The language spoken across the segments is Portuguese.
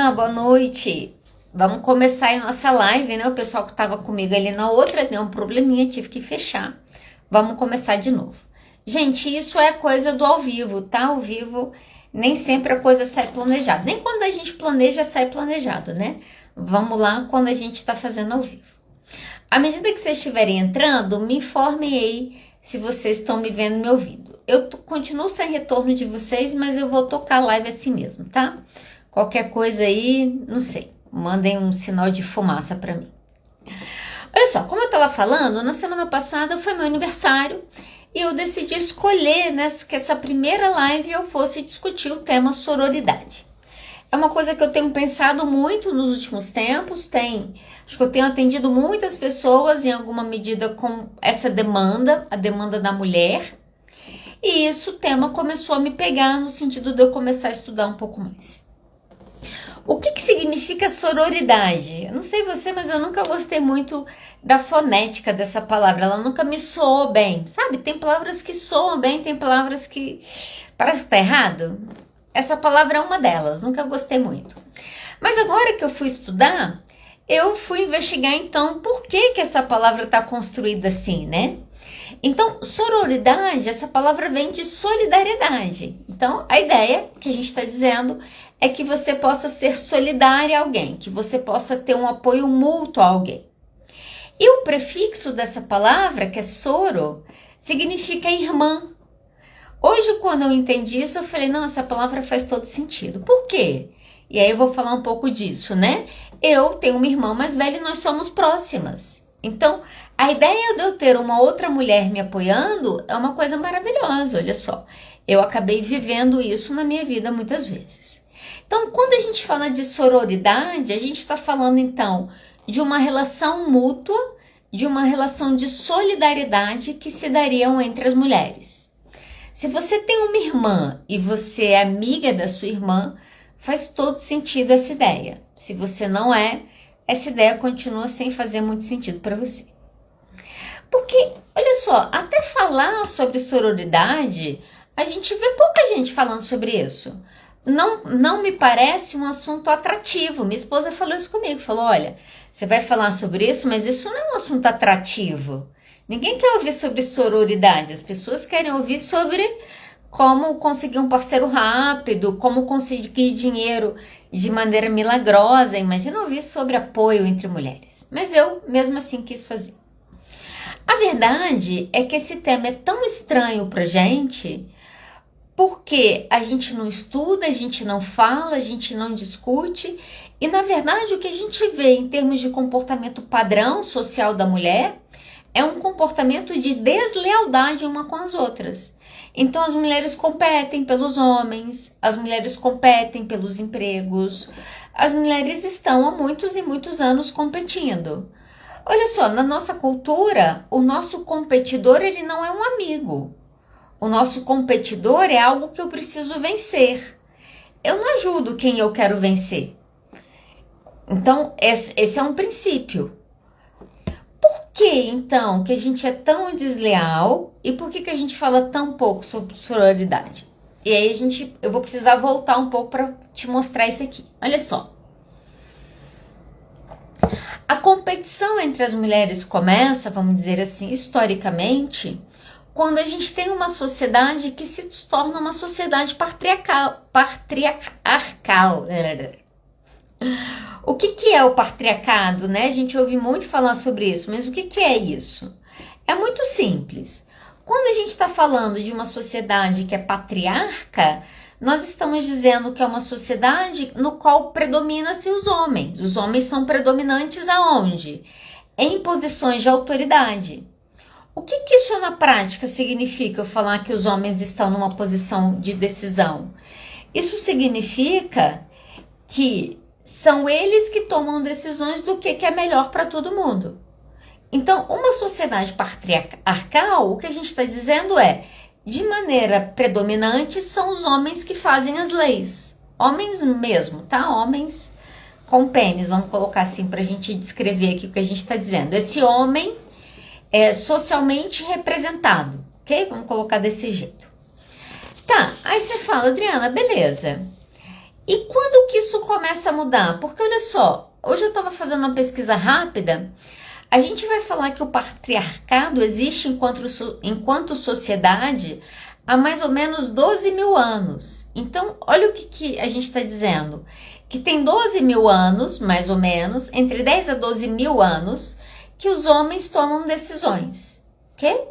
Olá, boa noite. Vamos começar a nossa live, né? O pessoal que estava comigo ali na outra deu um probleminha, tive que fechar. Vamos começar de novo. Gente, isso é coisa do ao vivo, tá? Ao vivo nem sempre a coisa sai planejada. Nem quando a gente planeja, sai planejado, né? Vamos lá quando a gente está fazendo ao vivo. À medida que vocês estiverem entrando, me informem aí se vocês estão me vendo e me ouvindo. Eu continuo sem retorno de vocês, mas eu vou tocar a live assim mesmo, tá? Qualquer coisa aí, não sei, mandem um sinal de fumaça para mim. Olha só, como eu estava falando, na semana passada foi meu aniversário e eu decidi escolher, né, que essa primeira live eu fosse discutir o tema sororidade. É uma coisa que eu tenho pensado muito nos últimos tempos, acho que eu tenho atendido muitas pessoas em alguma medida com essa demanda, a demanda da mulher, e isso, o tema começou a me pegar no sentido de eu começar a estudar um pouco mais. O que significa sororidade? Eu não sei você, mas eu nunca gostei muito da fonética dessa palavra, ela nunca me soou bem, sabe? Tem palavras que soam bem, tem palavras que parece que tá errado. Essa palavra é uma delas, nunca gostei muito. Mas agora que eu fui estudar, eu fui investigar então por que essa palavra está construída assim, né? Então, sororidade, essa palavra vem de solidariedade. Então, a ideia que a gente está dizendo é que você possa ser solidária a alguém, que você possa ter um apoio mútuo a alguém. E o prefixo dessa palavra, que é soro, significa irmã. Hoje, quando eu entendi isso, eu falei, não, essa palavra faz todo sentido. Por quê? E aí eu vou falar um pouco disso, né? Eu tenho uma irmã mais velha e nós somos próximas. Então, a ideia de eu ter uma outra mulher me apoiando é uma coisa maravilhosa, olha só. Eu acabei vivendo isso na minha vida muitas vezes. Então, quando a gente fala de sororidade, a gente está falando, então, de uma relação mútua, de uma relação de solidariedade que se dariam entre as mulheres. Se você tem uma irmã e você é amiga da sua irmã, faz todo sentido essa ideia. Se você não é, essa ideia continua sem fazer muito sentido para você. Porque, olha só, até falar sobre sororidade, a gente vê pouca gente falando sobre isso. Não me parece um assunto atrativo. Minha esposa falou isso comigo, falou, olha, você vai falar sobre isso, mas isso não é um assunto atrativo. Ninguém quer ouvir sobre sororidade, as pessoas querem ouvir sobre como conseguir um parceiro rápido, como conseguir dinheiro de maneira milagrosa. Imagina ouvir sobre apoio entre mulheres. Mas eu, mesmo assim, quis fazer. A verdade é que esse tema é tão estranho pra gente, porque a gente não estuda, a gente não fala, a gente não discute, e na verdade o que a gente vê em termos de comportamento padrão social da mulher é um comportamento de deslealdade uma com as outras. Então as mulheres competem pelos homens, as mulheres competem pelos empregos, as mulheres estão há muitos e muitos anos competindo. Olha só, na nossa cultura, o nosso competidor ele não é um amigo. O nosso competidor é algo que eu preciso vencer. Eu não ajudo quem eu quero vencer. Então, esse é um princípio. Por que, então, que a gente é tão desleal e por que a gente fala tão pouco sobre sororidade? E aí eu vou precisar voltar um pouco para te mostrar isso aqui. Olha só. A competição entre as mulheres começa, vamos dizer assim, historicamente, quando a gente tem uma sociedade que se torna uma sociedade patriarcal. O que é o patriarcado, né? A gente ouve muito falar sobre isso, mas o que é isso? É muito simples. Quando a gente está falando de uma sociedade que é patriarca, nós estamos dizendo que é uma sociedade no qual predomina-se os homens. Os homens são predominantes aonde? Em posições de autoridade. O que isso na prática significa, eu falar que os homens estão numa posição de decisão? Isso significa que são eles que tomam decisões do que é melhor para todo mundo. Então, uma sociedade patriarcal, o que a gente está dizendo é, de maneira predominante, são os homens que fazem as leis. Homens mesmo, tá? Homens com pênis, vamos colocar assim para a gente descrever aqui o que a gente está dizendo. Esse homem é socialmente representado, ok? Vamos colocar desse jeito. Tá, aí você fala, Adriana, beleza. E quando que isso começa a mudar? Porque olha só, hoje eu estava fazendo uma pesquisa rápida, a gente vai falar que o patriarcado existe enquanto sociedade há mais ou menos 12 mil anos. Então, olha o que a gente está dizendo. Que tem 12 mil anos, mais ou menos, entre 10 a 12 mil anos, que os homens tomam decisões. Ok?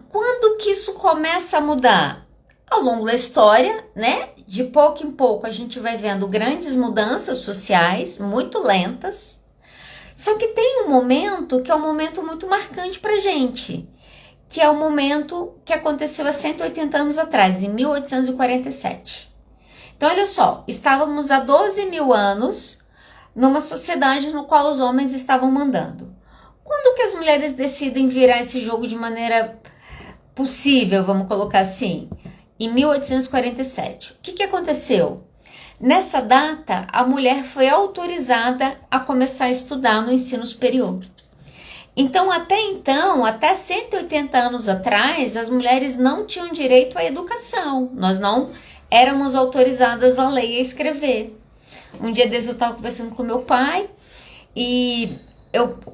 Quando que isso começa a mudar? Ao longo da história, né? De pouco em pouco a gente vai vendo grandes mudanças sociais, muito lentas. Só que tem um momento que é um momento muito marcante pra gente, que é o momento que aconteceu há 180 anos atrás, em 1847. Então, olha só, estávamos há 12 mil anos numa sociedade no qual os homens estavam mandando. Quando que as mulheres decidem virar esse jogo de maneira possível, vamos colocar assim? Em 1847. O que aconteceu? Nessa data, a mulher foi autorizada a começar a estudar no ensino superior. Então, até 180 anos atrás, as mulheres não tinham direito à educação. Nós não éramos autorizadas a ler e a escrever. Um dia desses eu estava conversando com meu pai e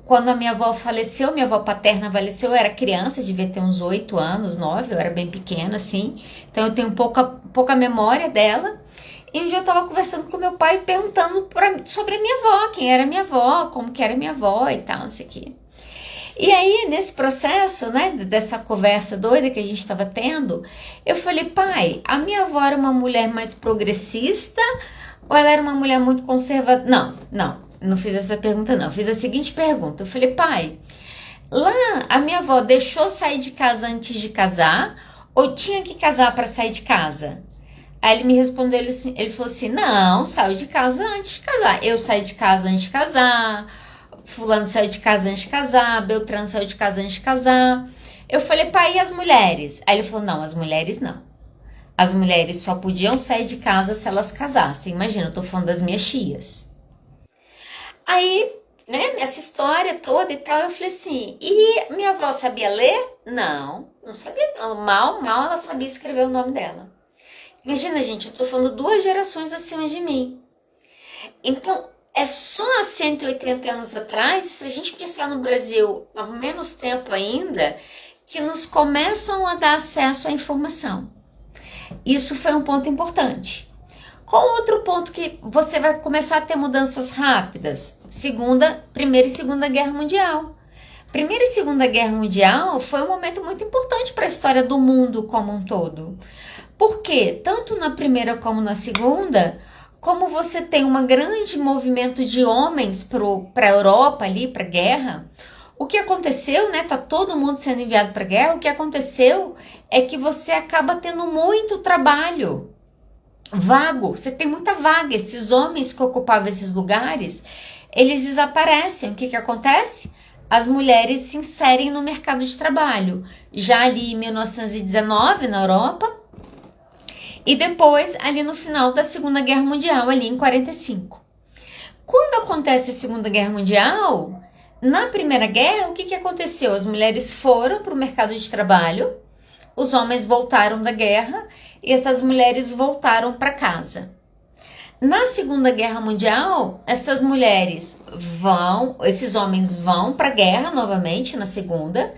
quando a minha avó faleceu, minha avó paterna faleceu, eu era criança, devia ter uns 8 anos, 9, eu era bem pequena assim. Então eu tenho pouca memória dela. E um dia eu estava conversando com meu pai perguntando sobre a minha avó, quem era minha avó, como que era minha avó e tal, não sei o quê. E aí, nesse processo, né, dessa conversa doida que a gente estava tendo, eu falei, pai, a minha avó era uma mulher mais progressista ou ela era uma mulher muito conservadora? Não fiz essa pergunta não, fiz a seguinte pergunta, eu falei, pai, lá a minha avó deixou sair de casa antes de casar ou tinha que casar para sair de casa? Aí ele me respondeu, ele falou assim, não, saiu de casa antes de casar, eu saí de casa antes de casar, fulano saiu de casa antes de casar, Beltrano saiu de casa antes de casar. Eu falei, pai, e as mulheres? Aí ele falou, não, as mulheres não. As mulheres só podiam sair de casa se elas casassem. Imagina, eu tô falando das minhas tias. Aí, né, nessa história toda e tal, eu falei assim, e minha avó sabia ler? Não sabia não. Mal ela sabia escrever o nome dela. Imagina, gente, eu tô falando 2 gerações acima de mim. Então, é só há 180 anos atrás, se a gente pensar no Brasil há menos tempo ainda, que nos começam a dar acesso à informação. Isso foi um ponto importante. Qual outro ponto que você vai começar a ter mudanças rápidas? Primeira e Segunda Guerra Mundial. Primeira e Segunda Guerra Mundial foi um momento muito importante para a história do mundo como um todo. Porque tanto na primeira como na segunda, como você tem um grande movimento de homens para a Europa ali, para a guerra, o que aconteceu, né? Tá todo mundo sendo enviado para a guerra. O que aconteceu é que você acaba tendo muito trabalho vago. Você tem muita vaga. Esses homens que ocupavam esses lugares, eles desaparecem. O que acontece? As mulheres se inserem no mercado de trabalho. Já ali em 1919, na Europa, e depois ali no final da Segunda Guerra Mundial, ali em 45. Quando acontece a Segunda Guerra Mundial, na Primeira Guerra, o que aconteceu? As mulheres foram para o mercado de trabalho, os homens voltaram da guerra e essas mulheres voltaram para casa. Na Segunda Guerra Mundial, esses homens vão para a guerra novamente na segunda.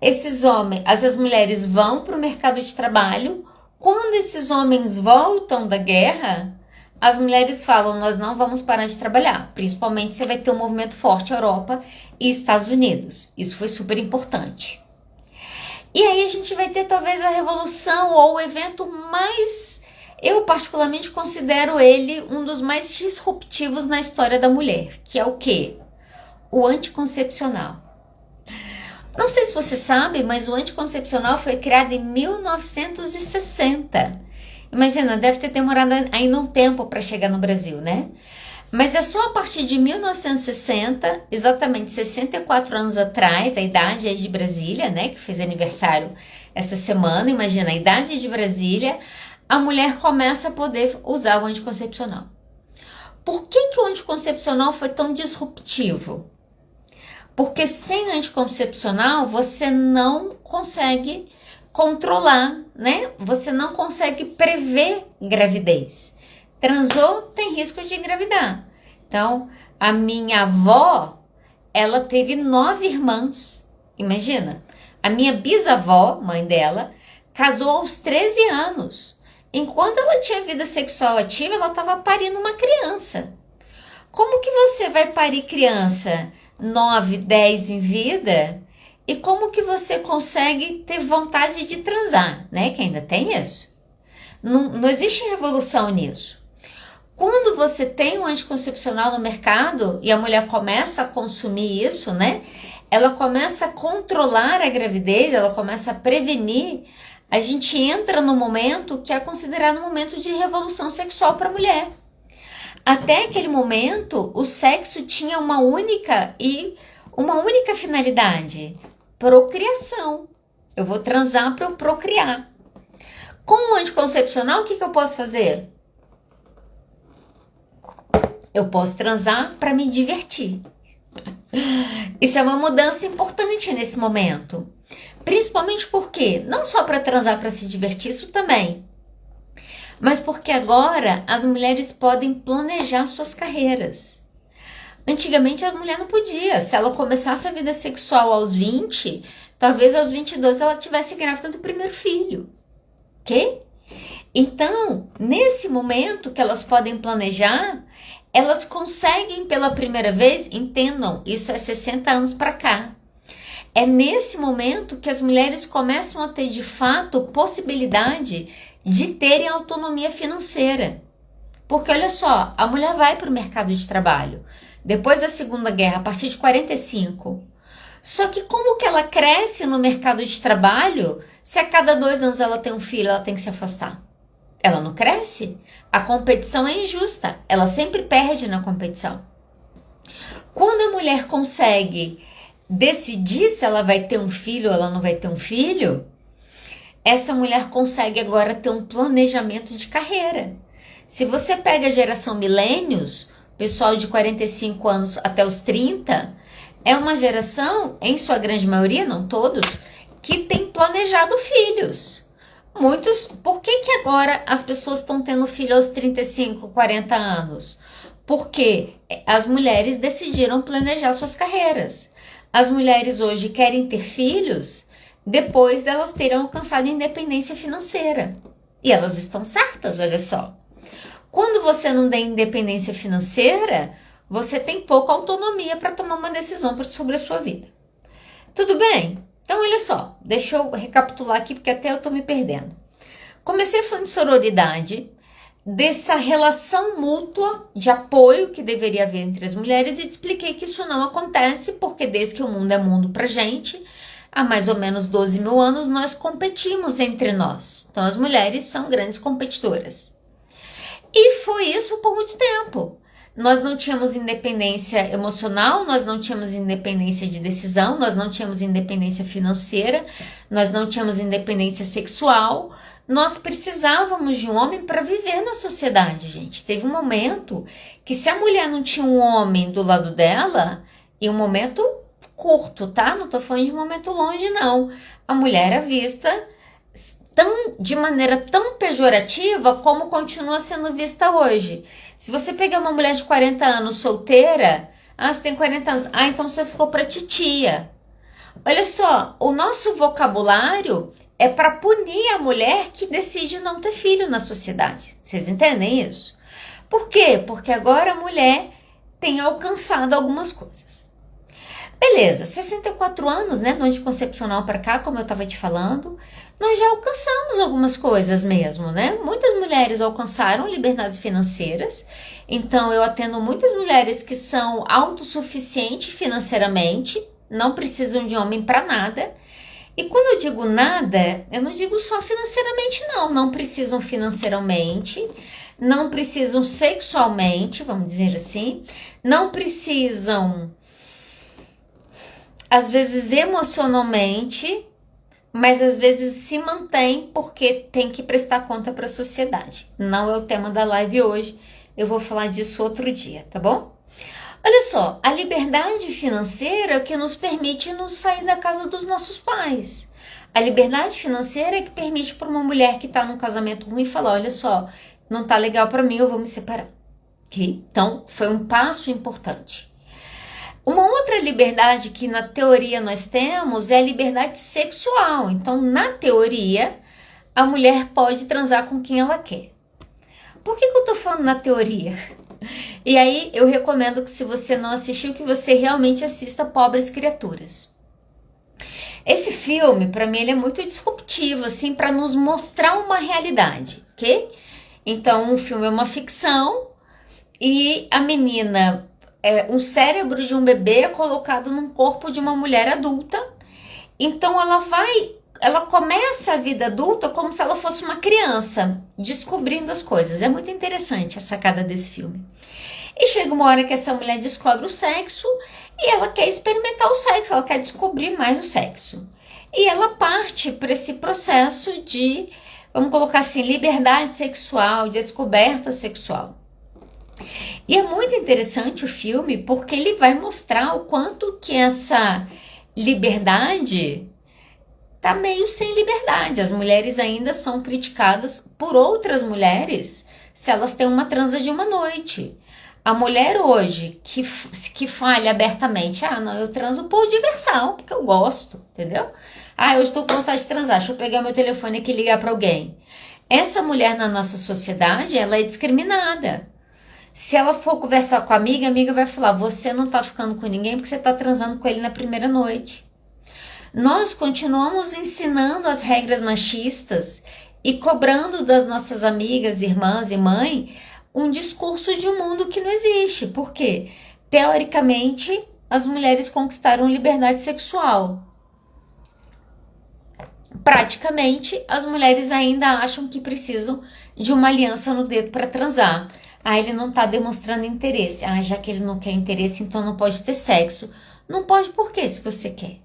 Essas mulheres vão para o mercado de trabalho. Quando esses homens voltam da guerra, as mulheres falam, nós não vamos parar de trabalhar. Principalmente você vai ter um movimento forte Europa e Estados Unidos. Isso foi super importante. E aí a gente vai ter talvez a revolução ou o evento mais... Eu particularmente considero ele um dos mais disruptivos na história da mulher. Que é o quê? O anticoncepcional. Não sei se você sabe, mas o anticoncepcional foi criado em 1960. Imagina, deve ter demorado ainda um tempo para chegar no Brasil, né? Mas é só a partir de 1960, exatamente 64 anos atrás, a idade é de Brasília, né? Que fez aniversário essa semana. Imagina, a idade de Brasília, a mulher começa a poder usar o anticoncepcional. Por que o anticoncepcional foi tão disruptivo? Porque sem anticoncepcional você não consegue controlar, né? Você não consegue prever gravidez. Transou, tem risco de engravidar. Então, a minha avó, ela teve 9 irmãs. Imagina, a minha bisavó, mãe dela, casou aos 13 anos. Enquanto ela tinha vida sexual ativa, ela estava parindo uma criança. Como que você vai parir criança 9, 10 em vida? E como que você consegue ter vontade de transar, né? Que ainda tem isso. Não existe revolução nisso. Quando você tem um anticoncepcional no mercado e a mulher começa a consumir isso, né? Ela começa a controlar a gravidez, ela começa a prevenir. A gente entra no momento que é considerado um momento de revolução sexual para a mulher. Até aquele momento, o sexo tinha uma única finalidade: procriação. Eu vou transar para eu procriar. Com o anticoncepcional, o que eu posso fazer? Eu posso transar para me divertir. Isso é uma mudança importante nesse momento. Principalmente porque, não só para transar para se divertir, isso também. Mas porque agora as mulheres podem planejar suas carreiras. Antigamente a mulher não podia. Se ela começasse a vida sexual aos 20, talvez aos 22 ela tivesse grávida do primeiro filho. Ok? Então, nesse momento que elas podem planejar, elas conseguem pela primeira vez, entendam, isso é 60 anos para cá. É nesse momento que as mulheres começam a ter de fato possibilidade de terem autonomia financeira. Porque olha só, a mulher vai para o mercado de trabalho depois da Segunda Guerra, a partir de 45. Só que como que ela cresce no mercado de trabalho se a cada 2 anos ela tem um filho, ela tem que se afastar? Ela não cresce. A competição é injusta. Ela sempre perde na competição. Quando a mulher consegue decidir se ela vai ter um filho ou ela não vai ter um filho, essa mulher consegue agora ter um planejamento de carreira. Se você pega a geração milênios, pessoal de 45 anos até os 30, é uma geração, em sua grande maioria, não todos, que tem planejado filhos. Muitos, por que agora as pessoas estão tendo filho aos 35, 40 anos? Porque as mulheres decidiram planejar suas carreiras. As mulheres hoje querem ter filhos depois delas terem alcançado a independência financeira. E elas estão certas, olha só. Quando você não tem independência financeira, você tem pouca autonomia para tomar uma decisão sobre a sua vida. Tudo bem? Então, olha só, deixa eu recapitular aqui, porque até eu estou me perdendo. Comecei falando de sororidade, dessa relação mútua de apoio que deveria haver entre as mulheres e te expliquei que isso não acontece, porque desde que o mundo é mundo pra gente, há mais ou menos 12 mil anos, nós competimos entre nós. Então, as mulheres são grandes competidoras. E foi isso por muito tempo. Nós não tínhamos independência emocional, nós não tínhamos independência de decisão, nós não tínhamos independência financeira, nós não tínhamos independência sexual. Nós precisávamos de um homem para viver na sociedade, gente. Teve um momento que se a mulher não tinha um homem do lado dela, e um momento curto, tá? Não tô falando de um momento longe, não. A mulher era vista de maneira tão pejorativa como continua sendo vista hoje. Se você pegar uma mulher de 40 anos solteira, você tem 40 anos, então você ficou pra titia. Olha só, o nosso vocabulário é para punir a mulher que decide não ter filho na sociedade. Vocês entendem isso? Por quê? Porque agora a mulher tem alcançado algumas coisas. Beleza, 64 anos, né, do anticoncepcional para cá, como eu estava te falando, nós já alcançamos algumas coisas mesmo, né? Muitas mulheres alcançaram liberdades financeiras, então eu atendo muitas mulheres que são autossuficientes financeiramente, não precisam de homem para nada. E quando eu digo nada, eu não digo só financeiramente, não precisam financeiramente, não precisam sexualmente, vamos dizer assim, não precisam às vezes emocionalmente, mas às vezes se mantém porque tem que prestar conta para a sociedade. Não é o tema da live hoje, eu vou falar disso outro dia, tá bom? Olha só, a liberdade financeira é o que nos permite nos sair da casa dos nossos pais. A liberdade financeira é que permite para uma mulher que está num casamento ruim falar, olha só, não tá legal para mim, eu vou me separar. Okay? Então, foi um passo importante. Uma outra liberdade que na teoria nós temos é a liberdade sexual. Então, na teoria, a mulher pode transar com quem ela quer. Por que eu tô falando na teoria? E aí, eu recomendo que se você não assistiu, que você realmente assista Pobres Criaturas. Esse filme, para mim, ele é muito disruptivo, assim, para nos mostrar uma realidade, ok? Então, o filme é uma ficção e a menina, um cérebro de um bebê é colocado num corpo de uma mulher adulta. Então, ela começa a vida adulta como se ela fosse uma criança, descobrindo as coisas. É muito interessante a sacada desse filme. E chega uma hora que essa mulher descobre o sexo e ela quer experimentar o sexo, ela quer descobrir mais o sexo. E ela parte para esse processo de, vamos colocar assim, liberdade sexual, descoberta sexual. E é muito interessante o filme porque ele vai mostrar o quanto que essa liberdade tá meio sem liberdade. As mulheres ainda são criticadas por outras mulheres se elas têm uma transa de uma noite. A mulher hoje que fale abertamente, não, eu transo por diversão, porque eu gosto, entendeu? Eu estou com vontade de transar, deixa eu pegar meu telefone aqui e ligar para alguém. Essa mulher na nossa sociedade, ela é discriminada. Se ela for conversar com a amiga vai falar, você não tá ficando com ninguém porque você tá transando com ele na primeira noite. Nós continuamos ensinando as regras machistas e cobrando das nossas amigas, irmãs e mãe um discurso de um mundo que não existe. Por quê? Teoricamente, as mulheres conquistaram liberdade sexual. Praticamente, as mulheres ainda acham que precisam de uma aliança no dedo para transar. Ele não está demonstrando interesse. Já que ele não quer interesse, então não pode ter sexo. Não pode por quê, se você quer?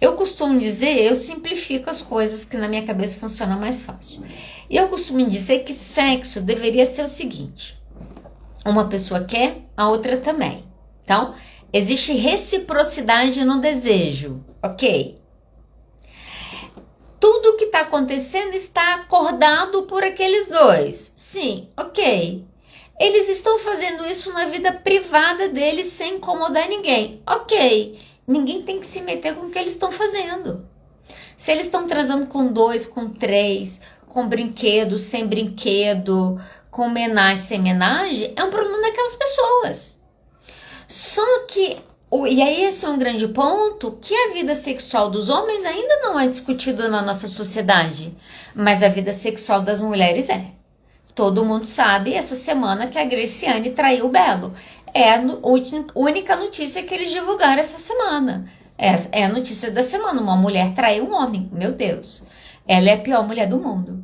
Eu costumo dizer, eu simplifico as coisas que na minha cabeça funcionam mais fácil. Eu costumo dizer que sexo deveria ser o seguinte. Uma pessoa quer, a outra também. Então, existe reciprocidade no desejo, ok? Tudo que está acontecendo está acordado por aqueles dois. Sim, ok. Eles estão fazendo isso na vida privada deles sem incomodar ninguém. Ok. Ninguém tem que se meter com o que eles estão fazendo. Se eles estão transando com 2, com 3, com brinquedo, sem brinquedo, com homenagem, sem homenagem, é um problema daquelas pessoas. Só que, e aí esse é um grande ponto, que a vida sexual dos homens ainda não é discutida na nossa sociedade, mas a vida sexual das mulheres é. Todo mundo sabe essa semana que a Graciane traiu o Belo. É a única notícia que eles divulgaram essa semana. É a notícia da semana. Uma mulher traiu um homem. Meu Deus. Ela é a pior mulher do mundo.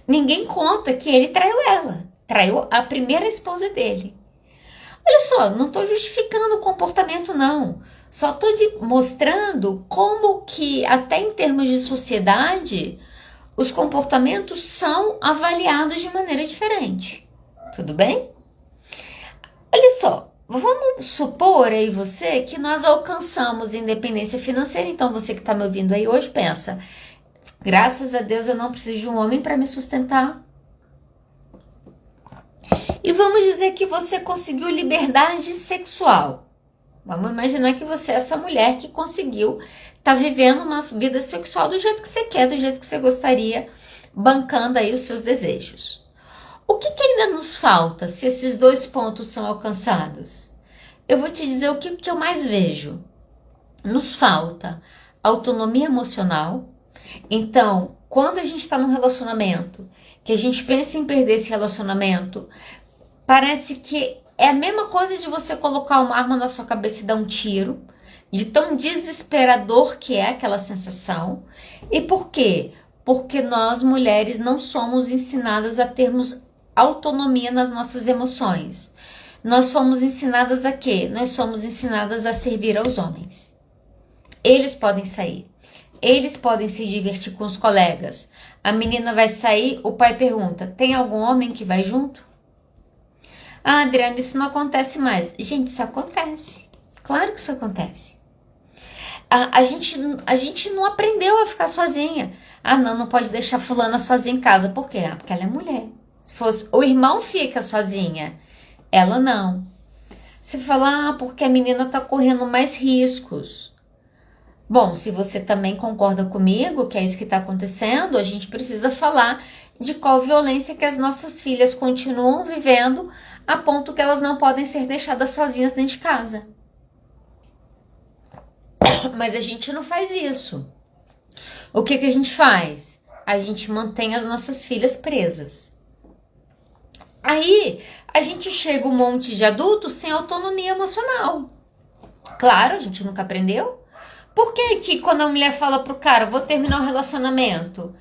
Ninguém conta que ele traiu ela. Traiu a primeira esposa dele. Olha só, não estou justificando o comportamento, não. Só estou mostrando como que, até em termos de sociedade, os comportamentos são avaliados de maneira diferente. Tudo bem? Olha só, vamos supor aí você que nós alcançamos independência financeira. Então você que está me ouvindo aí hoje pensa, graças a Deus eu não preciso de um homem para me sustentar. E vamos dizer que você conseguiu liberdade sexual. Vamos imaginar que você é essa mulher que conseguiu estar vivendo uma vida sexual do jeito que você quer, do jeito que você gostaria, bancando aí os seus desejos. O que ainda nos falta se esses 2 pontos são alcançados? Eu vou te dizer o que eu mais vejo. Nos falta autonomia emocional. Então, quando a gente está num relacionamento, que a gente pensa em perder esse relacionamento, parece que é a mesma coisa de você colocar uma arma na sua cabeça e dar um tiro, de tão desesperador que é aquela sensação. E por quê? Porque nós, mulheres, não somos ensinadas a termos autonomia nas nossas emoções. Nós fomos ensinadas a quê? Nós somos ensinadas a servir aos homens. Eles podem sair. Eles podem se divertir com os colegas. A menina vai sair, o pai pergunta, tem algum homem que vai junto? Adriana, isso não acontece mais. Gente, isso acontece. Claro que isso acontece. A gente não aprendeu a ficar sozinha. Ah, não, não pode deixar fulana sozinha em casa. Por quê? Ah, porque ela é mulher. Se fosse, o irmão fica sozinha, ela não. Você fala, porque a menina tá correndo mais riscos. Bom, se você também concorda comigo que é isso que está acontecendo, a gente precisa falar de qual violência que as nossas filhas continuam vivendo a ponto que elas não podem ser deixadas sozinhas dentro de casa. Mas a gente não faz isso. O que a gente faz? A gente mantém as nossas filhas presas. Aí a gente chega um monte de adultos sem autonomia emocional. Claro, a gente nunca aprendeu. Por que quando a mulher fala pro cara, vou terminar o relacionamento,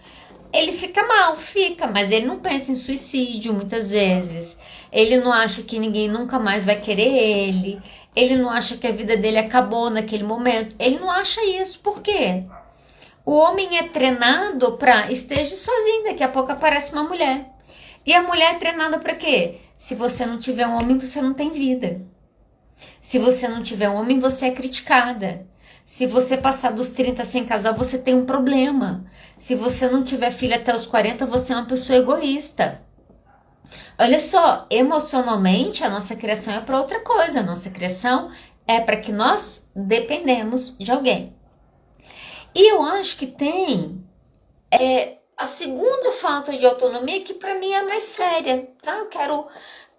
ele fica mal? Fica, mas ele não pensa em suicídio muitas vezes. Ele não acha que ninguém nunca mais vai querer ele. Ele não acha que a vida dele acabou naquele momento. Ele não acha isso. Por quê? O homem é treinado para esteja sozinho, daqui a pouco aparece uma mulher. E a mulher é treinada para quê? Se você não tiver um homem, você não tem vida. Se você não tiver um homem, você é criticada. Se você passar dos 30 sem casar, você tem um problema. Se você não tiver filho até os 40, você é uma pessoa egoísta. Olha só, emocionalmente a nossa criação é para outra coisa. A nossa criação é para que nós dependemos de alguém. E eu acho que tem a segunda falta de autonomia que para mim é mais séria, tá? Eu quero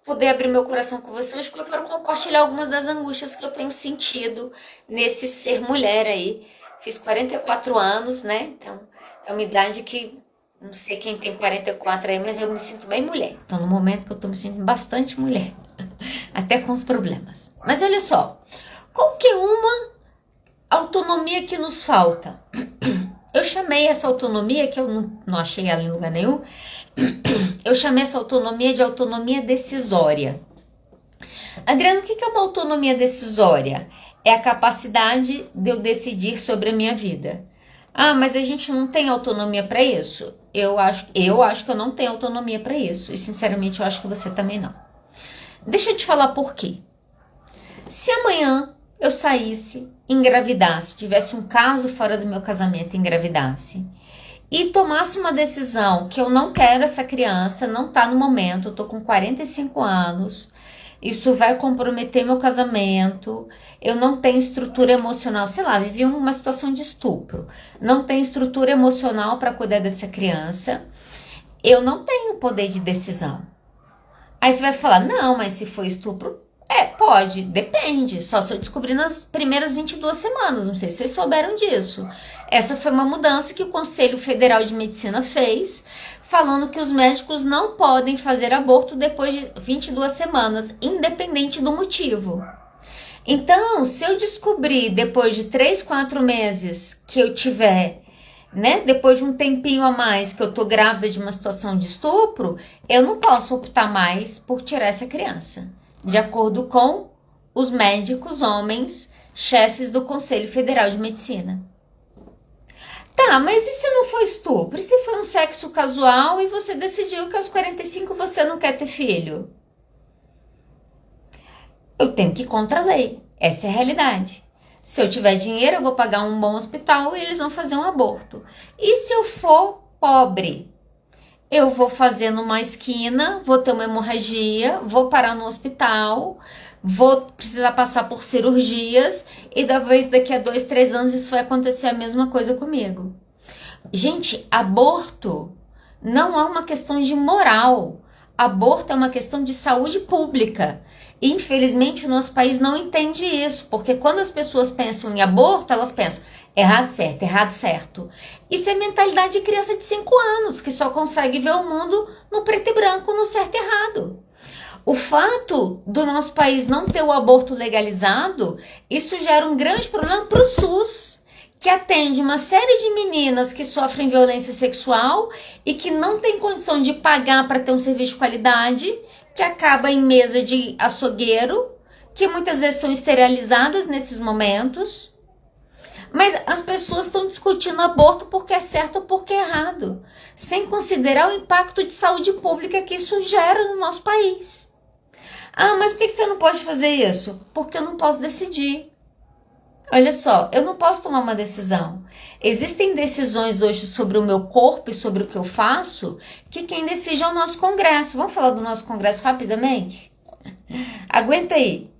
poder abrir meu coração com você hoje, porque eu quero compartilhar algumas das angústias que eu tenho sentido nesse ser mulher aí. Fiz 44 anos, né? Então, é uma idade que, não sei quem tem 44 aí, mas eu me sinto bem mulher. Então, no momento que eu tô me sentindo bastante mulher, até com os problemas. Mas olha só, qual que é uma autonomia que nos falta? Eu chamei essa autonomia, que eu não achei ela em lugar nenhum, eu chamei essa autonomia de autonomia decisória. Adriano, o que é uma autonomia decisória? É a capacidade de eu decidir sobre a minha vida. Ah, mas a gente não tem autonomia para isso? Eu acho que eu não tenho autonomia para isso. E sinceramente eu acho que você também não. Deixa eu te falar por quê. Se amanhã eu saísse, engravidasse, tivesse um caso fora do meu casamento e engravidasse, e tomasse uma decisão que eu não quero essa criança, não tá no momento, eu tô com 45 anos, isso vai comprometer meu casamento, eu não tenho estrutura emocional, sei lá, vivi uma situação de estupro, não tenho estrutura emocional para cuidar dessa criança, eu não tenho poder de decisão. Aí você vai falar, não, mas se for estupro, pode, depende, só se eu descobrir nas primeiras 22 semanas, não sei se vocês souberam disso. Essa foi uma mudança que o Conselho Federal de Medicina fez, falando que os médicos não podem fazer aborto depois de 22 semanas, independente do motivo. Então, se eu descobrir depois de 3, 4 meses que eu tiver, né, depois de um tempinho a mais que eu tô grávida de uma situação de estupro, eu não posso optar mais por tirar essa criança, de acordo com os médicos homens, chefes do Conselho Federal de Medicina. Tá, mas e se não foi estupro? E se foi um sexo casual e você decidiu que aos 45 você não quer ter filho? Eu tenho que ir contra a lei. Essa é a realidade. Se eu tiver dinheiro, eu vou pagar um bom hospital e eles vão fazer um aborto. E se eu for pobre? Eu vou fazer numa esquina, vou ter uma hemorragia, vou parar no hospital, vou precisar passar por cirurgias e talvez daqui a 2, 3 anos isso vai acontecer a mesma coisa comigo. Gente, aborto não é uma questão de moral. Aborto é uma questão de saúde pública. E, infelizmente, o nosso país não entende isso, porque quando as pessoas pensam em aborto, elas pensam errado, certo, errado, certo. Isso é mentalidade de criança de 5 anos, que só consegue ver o mundo no preto e branco, no certo e errado. O fato do nosso país não ter o aborto legalizado, isso gera um grande problema para o SUS, que atende uma série de meninas que sofrem violência sexual e que não tem condição de pagar para ter um serviço de qualidade, que acaba em mesa de açougueiro, que muitas vezes são esterilizadas nesses momentos. Mas as pessoas estão discutindo aborto porque é certo ou porque é errado, sem considerar o impacto de saúde pública que isso gera no nosso país. Ah, mas por que você não pode fazer isso? Porque eu não posso decidir. Olha só, eu não posso tomar uma decisão. Existem decisões hoje sobre o meu corpo e sobre o que eu faço, que quem decide é o nosso Congresso. Vamos falar do nosso Congresso rapidamente? Aguenta aí.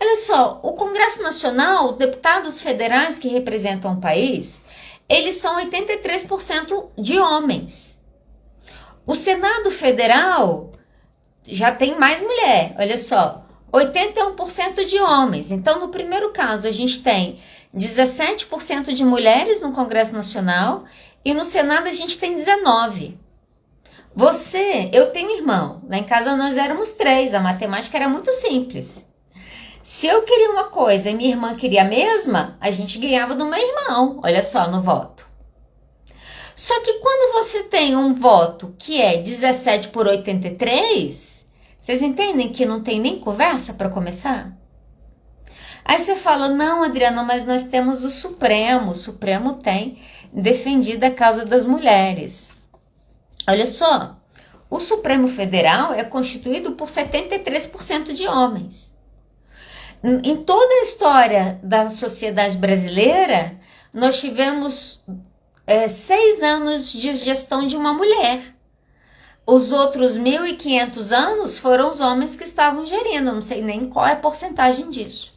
Olha só, o Congresso Nacional, os deputados federais que representam o país, eles são 83% de homens. O Senado Federal já tem mais mulher, olha só, 81% de homens. Então, no primeiro caso, a gente tem 17% de mulheres no Congresso Nacional e no Senado a gente tem 19%. Eu tenho irmão, lá em casa nós éramos 3, a matemática era muito simples. Se eu queria uma coisa e minha irmã queria a mesma, a gente ganhava do meu irmão, olha só, no voto. Só que quando você tem um voto que é 17 por 83, vocês entendem que não tem nem conversa para começar? Aí você fala, não, Adriana, mas nós temos o Supremo tem defendido a causa das mulheres. Olha só, o Supremo Federal é constituído por 73% de homens. Em toda a história da sociedade brasileira, nós tivemos 6 anos de gestão de uma mulher. Os outros 1.500 anos foram os homens que estavam gerindo. Eu não sei nem qual é a porcentagem disso.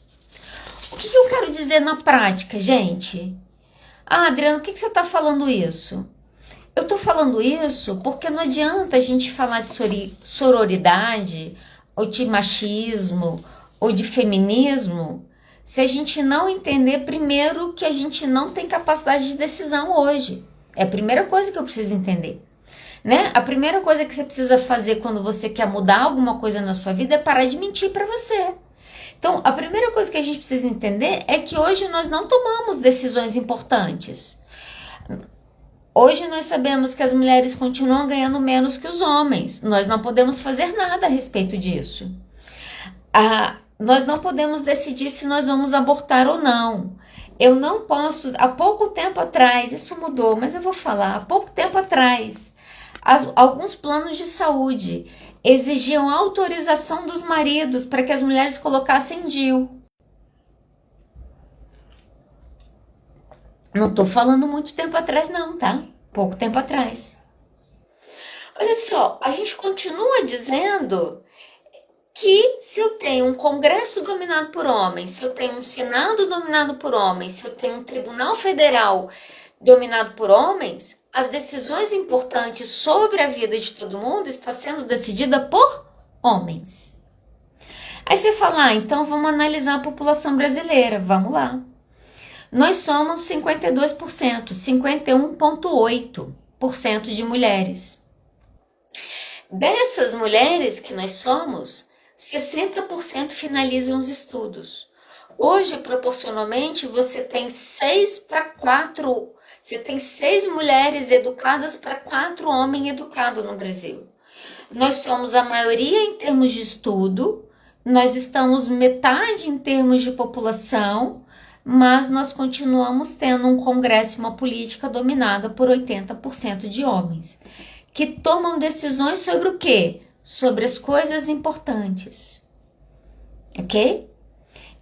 O que eu quero dizer na prática, gente? Ah, Adriana, por que você está falando isso? Eu estou falando isso porque não adianta a gente falar de sororidade, ou de machismo, ou de feminismo, se a gente não entender primeiro que a gente não tem capacidade de decisão hoje. É a primeira coisa que eu preciso entender. Né? A primeira coisa que você precisa fazer quando você quer mudar alguma coisa na sua vida é parar de mentir para você. Então, a primeira coisa que a gente precisa entender é que hoje nós não tomamos decisões importantes. Hoje nós sabemos que as mulheres continuam ganhando menos que os homens. Nós não podemos fazer nada a respeito disso. Nós não podemos decidir se nós vamos abortar ou não. Eu não posso, há pouco tempo atrás, isso mudou, mas eu vou falar, há pouco tempo atrás, alguns planos de saúde exigiam autorização dos maridos para que as mulheres colocassem DIU. Não estou falando muito tempo atrás não, tá? Pouco tempo atrás. Olha só, a gente continua dizendo que se eu tenho um Congresso dominado por homens, se eu tenho um Senado dominado por homens, se eu tenho um Tribunal Federal dominado por homens, as decisões importantes sobre a vida de todo mundo está sendo decidida por homens. Aí você fala, então vamos analisar a população brasileira, vamos lá. Nós somos 52%, 51,8% de mulheres. Dessas mulheres que nós somos, 60% finalizam os estudos. Hoje, proporcionalmente, você tem 6 para 4, você tem 6 mulheres educadas para 4 homens educados no Brasil. Nós somos a maioria em termos de estudo, nós estamos metade em termos de população, mas nós continuamos tendo um Congresso e uma política dominada por 80% de homens, que tomam decisões sobre o quê? Sobre as coisas importantes, ok?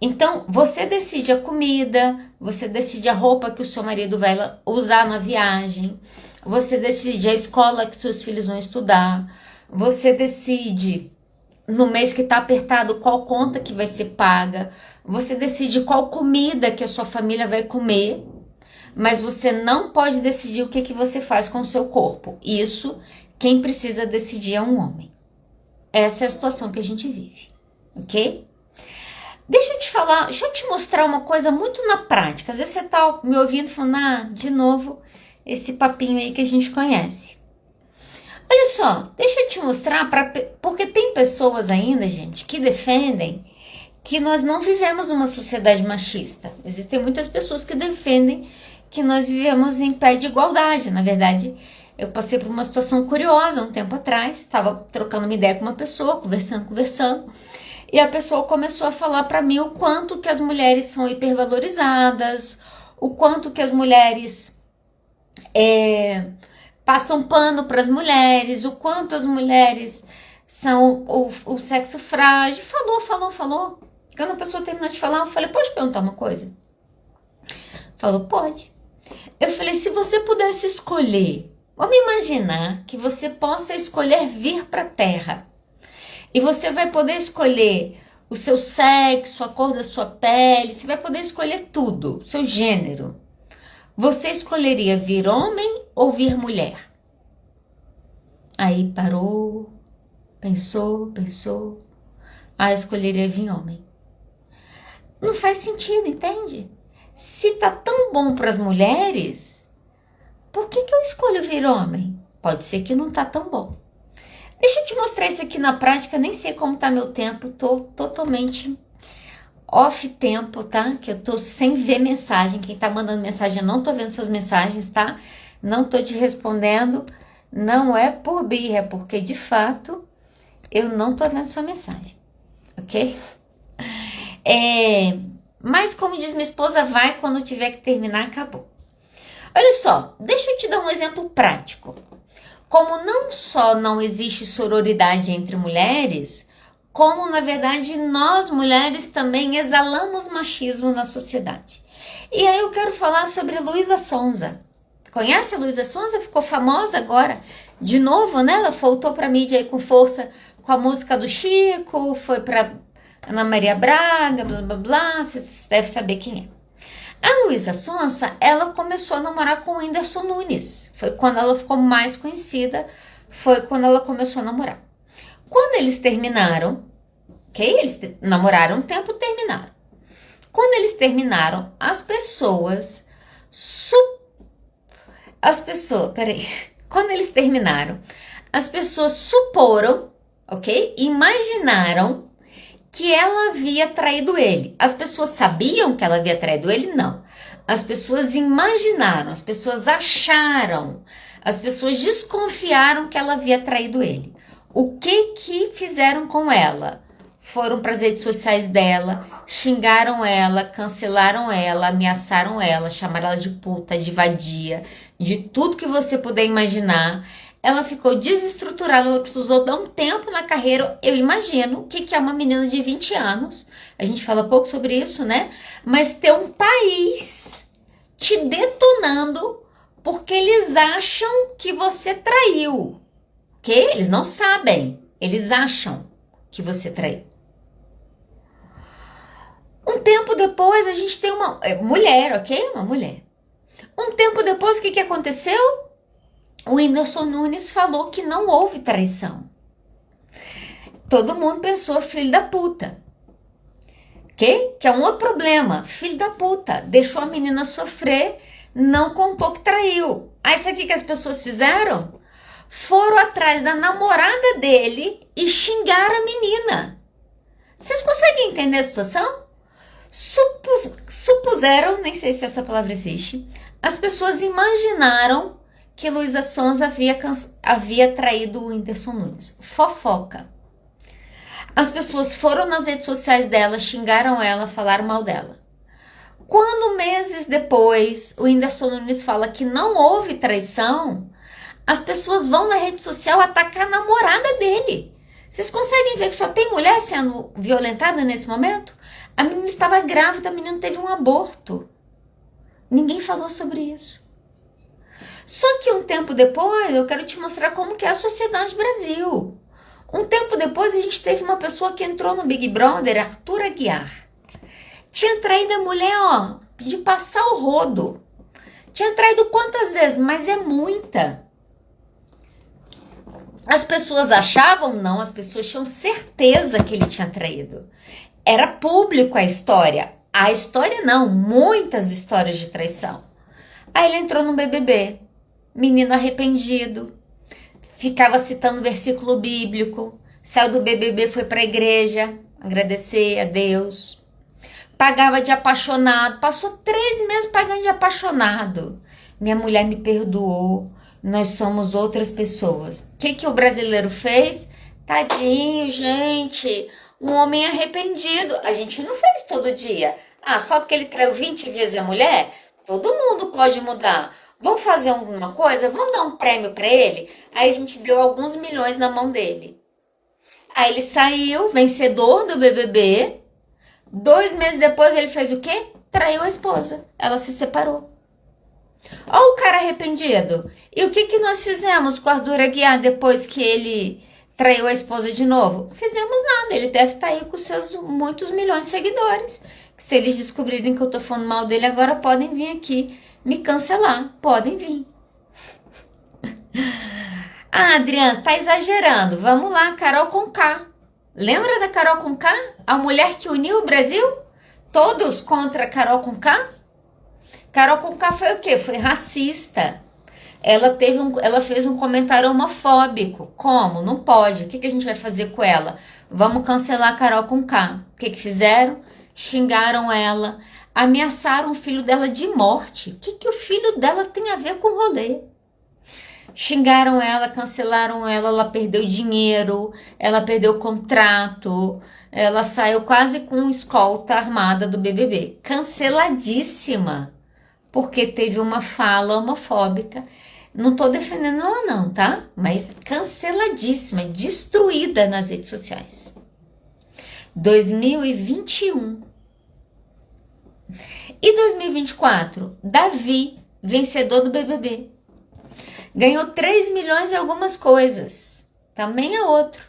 Então, você decide a comida, você decide a roupa que o seu marido vai usar na viagem, você decide a escola que seus filhos vão estudar, você decide no mês que está apertado qual conta que vai ser paga, você decide qual comida que a sua família vai comer, mas você não pode decidir o que você faz com o seu corpo. Isso, quem precisa decidir é um homem. Essa é a situação que a gente vive, ok? Deixa eu te mostrar uma coisa muito na prática. Às vezes você tá me ouvindo falando, de novo, esse papinho aí que a gente conhece. Olha só, deixa eu te mostrar, porque tem pessoas ainda, gente, que defendem que nós não vivemos uma sociedade machista. Existem muitas pessoas que defendem que nós vivemos em pé de igualdade. Na verdade, eu passei por uma situação curiosa um tempo atrás, estava trocando uma ideia com uma pessoa, conversando, e a pessoa começou a falar para mim o quanto que as mulheres são hipervalorizadas, o quanto que as mulheres passam pano para as mulheres, o quanto as mulheres são o sexo frágil. Falou. Quando a pessoa terminou de falar, eu falei, pode perguntar uma coisa? Falou, pode. Eu falei, se você pudesse escolher, vamos imaginar que você possa escolher vir para a Terra. E você vai poder escolher o seu sexo, a cor da sua pele, você vai poder escolher tudo, seu gênero. Você escolheria vir homem ou vir mulher? Aí parou, pensou. Ah, eu escolheria vir homem. Não faz sentido, entende? Se tá tão bom para as mulheres, por que eu escolho vir homem? Pode ser que não tá tão bom. Deixa eu te mostrar isso aqui na prática, nem sei como tá meu tempo, tô totalmente off tempo, tá? Que eu tô sem ver mensagem, quem tá mandando mensagem, eu não tô vendo suas mensagens, tá? Não tô te respondendo, não é por birra, é porque de fato eu não tô vendo sua mensagem, ok? Mas como diz minha esposa, vai quando tiver que terminar, acabou. Olha só, deixa eu te dar um exemplo prático. Como não só não existe sororidade entre mulheres, como na verdade nós mulheres também exalamos machismo na sociedade. E aí eu quero falar sobre Luísa Sonza. Conhece a Luísa Sonza? Ficou famosa agora de novo, né? Ela voltou para a mídia aí com força com a música do Chico, foi para Ana Maria Braga, blá blá blá, você deve saber quem é. A Luísa Sonza, ela começou a namorar com o Whindersson Nunes. Foi quando ela ficou mais conhecida, foi quando ela começou a namorar. Quando eles terminaram, ok? Eles namoraram um tempo, terminaram. Quando eles terminaram, Quando eles terminaram, as pessoas suporam, ok? Imaginaram que ela havia traído ele. As pessoas sabiam que ela havia traído ele? Não. As pessoas imaginaram, as pessoas acharam, as pessoas desconfiaram que ela havia traído ele. O que fizeram com ela? Foram para as redes sociais dela, xingaram ela, cancelaram ela, ameaçaram ela, chamaram ela de puta, de vadia, de tudo que você puder imaginar. Ela ficou desestruturada, ela precisou dar um tempo na carreira. Eu imagino o que é uma menina de 20 anos. A gente fala pouco sobre isso, né? Mas ter um país te detonando porque eles acham que você traiu. Ok? Eles não sabem. Eles acham que você traiu. Um tempo depois, a gente tem uma mulher, ok? Uma mulher. Um tempo depois, o que aconteceu? O Whindersson Nunes falou que não houve traição. Todo mundo pensou, filho da puta. Que é um outro problema. Filho da puta. Deixou a menina sofrer, não contou que traiu. Aí sabe o que as pessoas fizeram? Foram atrás da namorada dele e xingaram a menina. Vocês conseguem entender a situação? Supuseram, nem sei se essa palavra existe, as pessoas imaginaram que Luísa Sonza havia traído o Whindersson Nunes. Fofoca. As pessoas foram nas redes sociais dela, xingaram ela, falaram mal dela. Quando meses depois o Whindersson Nunes fala que não houve traição, as pessoas vão na rede social atacar a namorada dele. Vocês conseguem ver que só tem mulher sendo violentada nesse momento? A menina estava grávida, a menina teve um aborto. Ninguém falou sobre isso. Só que um tempo depois, eu quero te mostrar como que é a sociedade Brasil. Um tempo depois, a gente teve uma pessoa que entrou no Big Brother, Arthur Aguiar. Tinha traído a mulher, ó, de passar o rodo. Tinha traído quantas vezes? Mas é muita. As pessoas achavam? Não, as pessoas tinham certeza que ele tinha traído. Era público a história. A história não, muitas histórias de traição. Aí ele entrou no BBB, menino arrependido, ficava citando versículo bíblico, saiu do BBB, foi para a igreja, agradecer a Deus, pagava de apaixonado, passou 3 meses pagando de apaixonado. Minha mulher me perdoou, nós somos outras pessoas. O que o brasileiro fez? Tadinho, gente, um homem arrependido. A gente não fez todo dia. Ah, só porque ele traiu 20 vezes a mulher? Todo mundo pode mudar. Vamos fazer alguma coisa? Vamos dar um prêmio para ele? Aí a gente deu alguns milhões na mão dele. Aí ele saiu, vencedor do BBB. 2 meses depois ele fez o quê? traiu a esposa. Ela se separou. Olha o cara arrependido. E o que nós fizemos com o Arthur Aguiar depois que ele traiu a esposa de novo? Fizemos nada. Ele deve estar aí com seus muitos milhões de seguidores. Se eles descobrirem que eu tô falando mal dele, agora podem vir aqui me cancelar. Podem vir. Ah, Adriana, tá exagerando. Vamos lá, Carol Conká. Lembra da Carol Conká? A mulher que uniu o Brasil? Todos contra a Carol Conká? Carol Conká foi o quê? Foi racista. Ela fez um comentário homofóbico. Como? Não pode. O que a gente vai fazer com ela? Vamos cancelar a Carol Conká. O que fizeram? Xingaram ela. Ameaçaram o filho dela de morte. O que o filho dela tem a ver com o rolê? Xingaram ela, cancelaram ela, ela perdeu dinheiro, ela perdeu contrato, ela saiu quase com escolta armada do BBB. Canceladíssima, porque teve uma fala homofóbica. Não tô defendendo ela não, tá? Mas canceladíssima, destruída nas redes sociais. 2021. E 2024? Davi, vencedor do BBB. Ganhou 3 milhões e algumas coisas. Também é outro.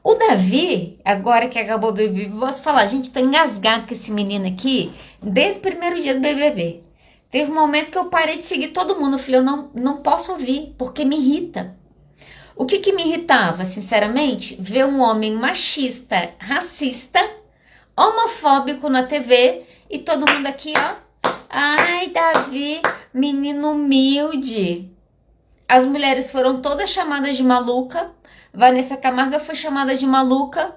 O Davi, agora que acabou o BBB, posso falar, gente, tô engasgado com esse menino aqui desde o primeiro dia do BBB. Teve um momento que eu parei de seguir todo mundo. Eu falei, eu não posso ouvir, porque me irrita. O que me irritava, sinceramente? Ver um homem machista, racista, homofóbico na TV e todo mundo aqui, ó. Ai, Davi, menino humilde. As mulheres foram todas chamadas de maluca. Vanessa Camargo foi chamada de maluca.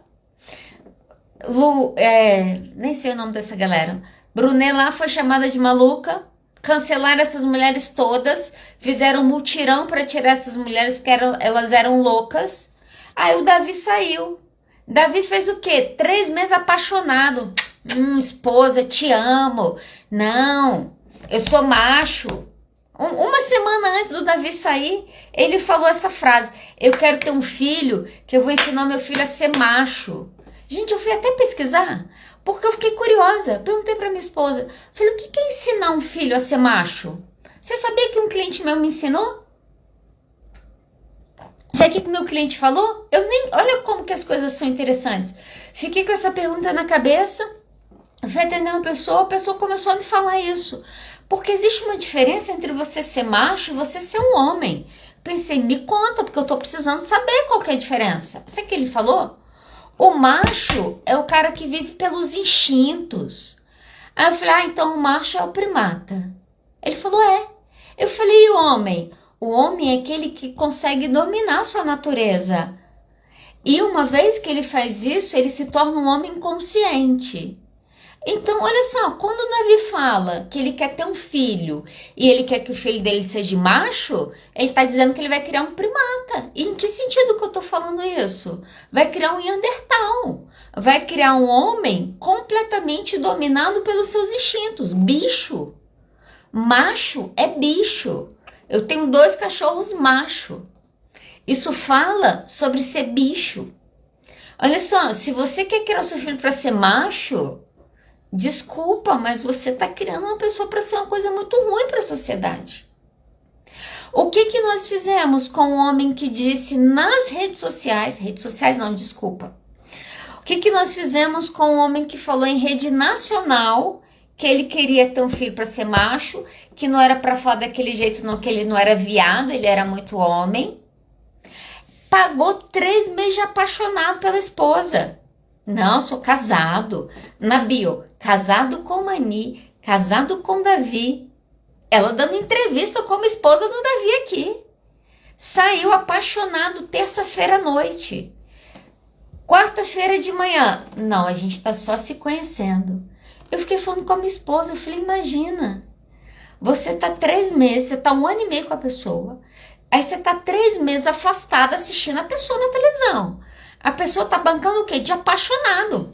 Nem sei o nome dessa galera. Brunella foi chamada de maluca. Cancelaram essas mulheres todas. Fizeram um mutirão para tirar essas mulheres porque elas eram loucas. Aí o Davi saiu. Davi fez o quê? 3 meses apaixonado. Esposa, te amo. Não, eu sou macho. Uma semana antes do Davi sair, ele falou essa frase: eu quero ter um filho, que eu vou ensinar meu filho a ser macho. Gente, eu fui até pesquisar, porque eu fiquei curiosa. Perguntei pra minha esposa, falei, o que é ensinar um filho a ser macho? Você sabia que um cliente meu me ensinou? Sabe o que meu cliente falou? Olha como que as coisas são interessantes. Fiquei com essa pergunta na cabeça, fui atender uma pessoa, a pessoa começou a me falar isso. Porque existe uma diferença entre você ser macho e você ser um homem. Pensei, me conta, porque eu tô precisando saber qual que é a diferença. Sabe o que ele falou? O macho é o cara que vive pelos instintos. Aí eu falei, então o macho é o primata. Ele falou, é. Eu falei, e o homem? O homem é aquele que consegue dominar a sua natureza. E uma vez que ele faz isso, ele se torna um homem consciente. Então, olha só, quando o Davi fala que ele quer ter um filho e ele quer que o filho dele seja macho, ele está dizendo que ele vai criar um primata. E em que sentido que eu estou falando isso? Vai criar um Neandertal. Vai criar um homem completamente dominado pelos seus instintos. Bicho. Macho é bicho. Eu tenho 2 cachorros macho. Isso fala sobre ser bicho. Olha só, se você quer criar o seu filho para ser macho, desculpa, mas você está criando uma pessoa para ser uma coisa muito ruim para a sociedade. O que nós fizemos com o homem que disse nas redes sociais não, desculpa. O que nós fizemos com o homem que falou em rede nacional que ele queria ter um filho para ser macho, que não era para falar daquele jeito, não, que ele não era viado, ele era muito homem. Pagou 3 meses de apaixonado pela esposa. Não, sou casado. Na bio, casado com Mani, casado com Davi. Ela dando entrevista como esposa do Davi aqui. Saiu apaixonado terça-feira à noite. Quarta-feira de manhã. Não, a gente tá só se conhecendo. Eu fiquei falando com a minha esposa, eu falei, imagina. Você tá 3 meses, você tá 1 ano e meio com a pessoa. Aí você tá 3 meses afastada assistindo a pessoa na televisão. A pessoa tá bancando o quê? De apaixonado.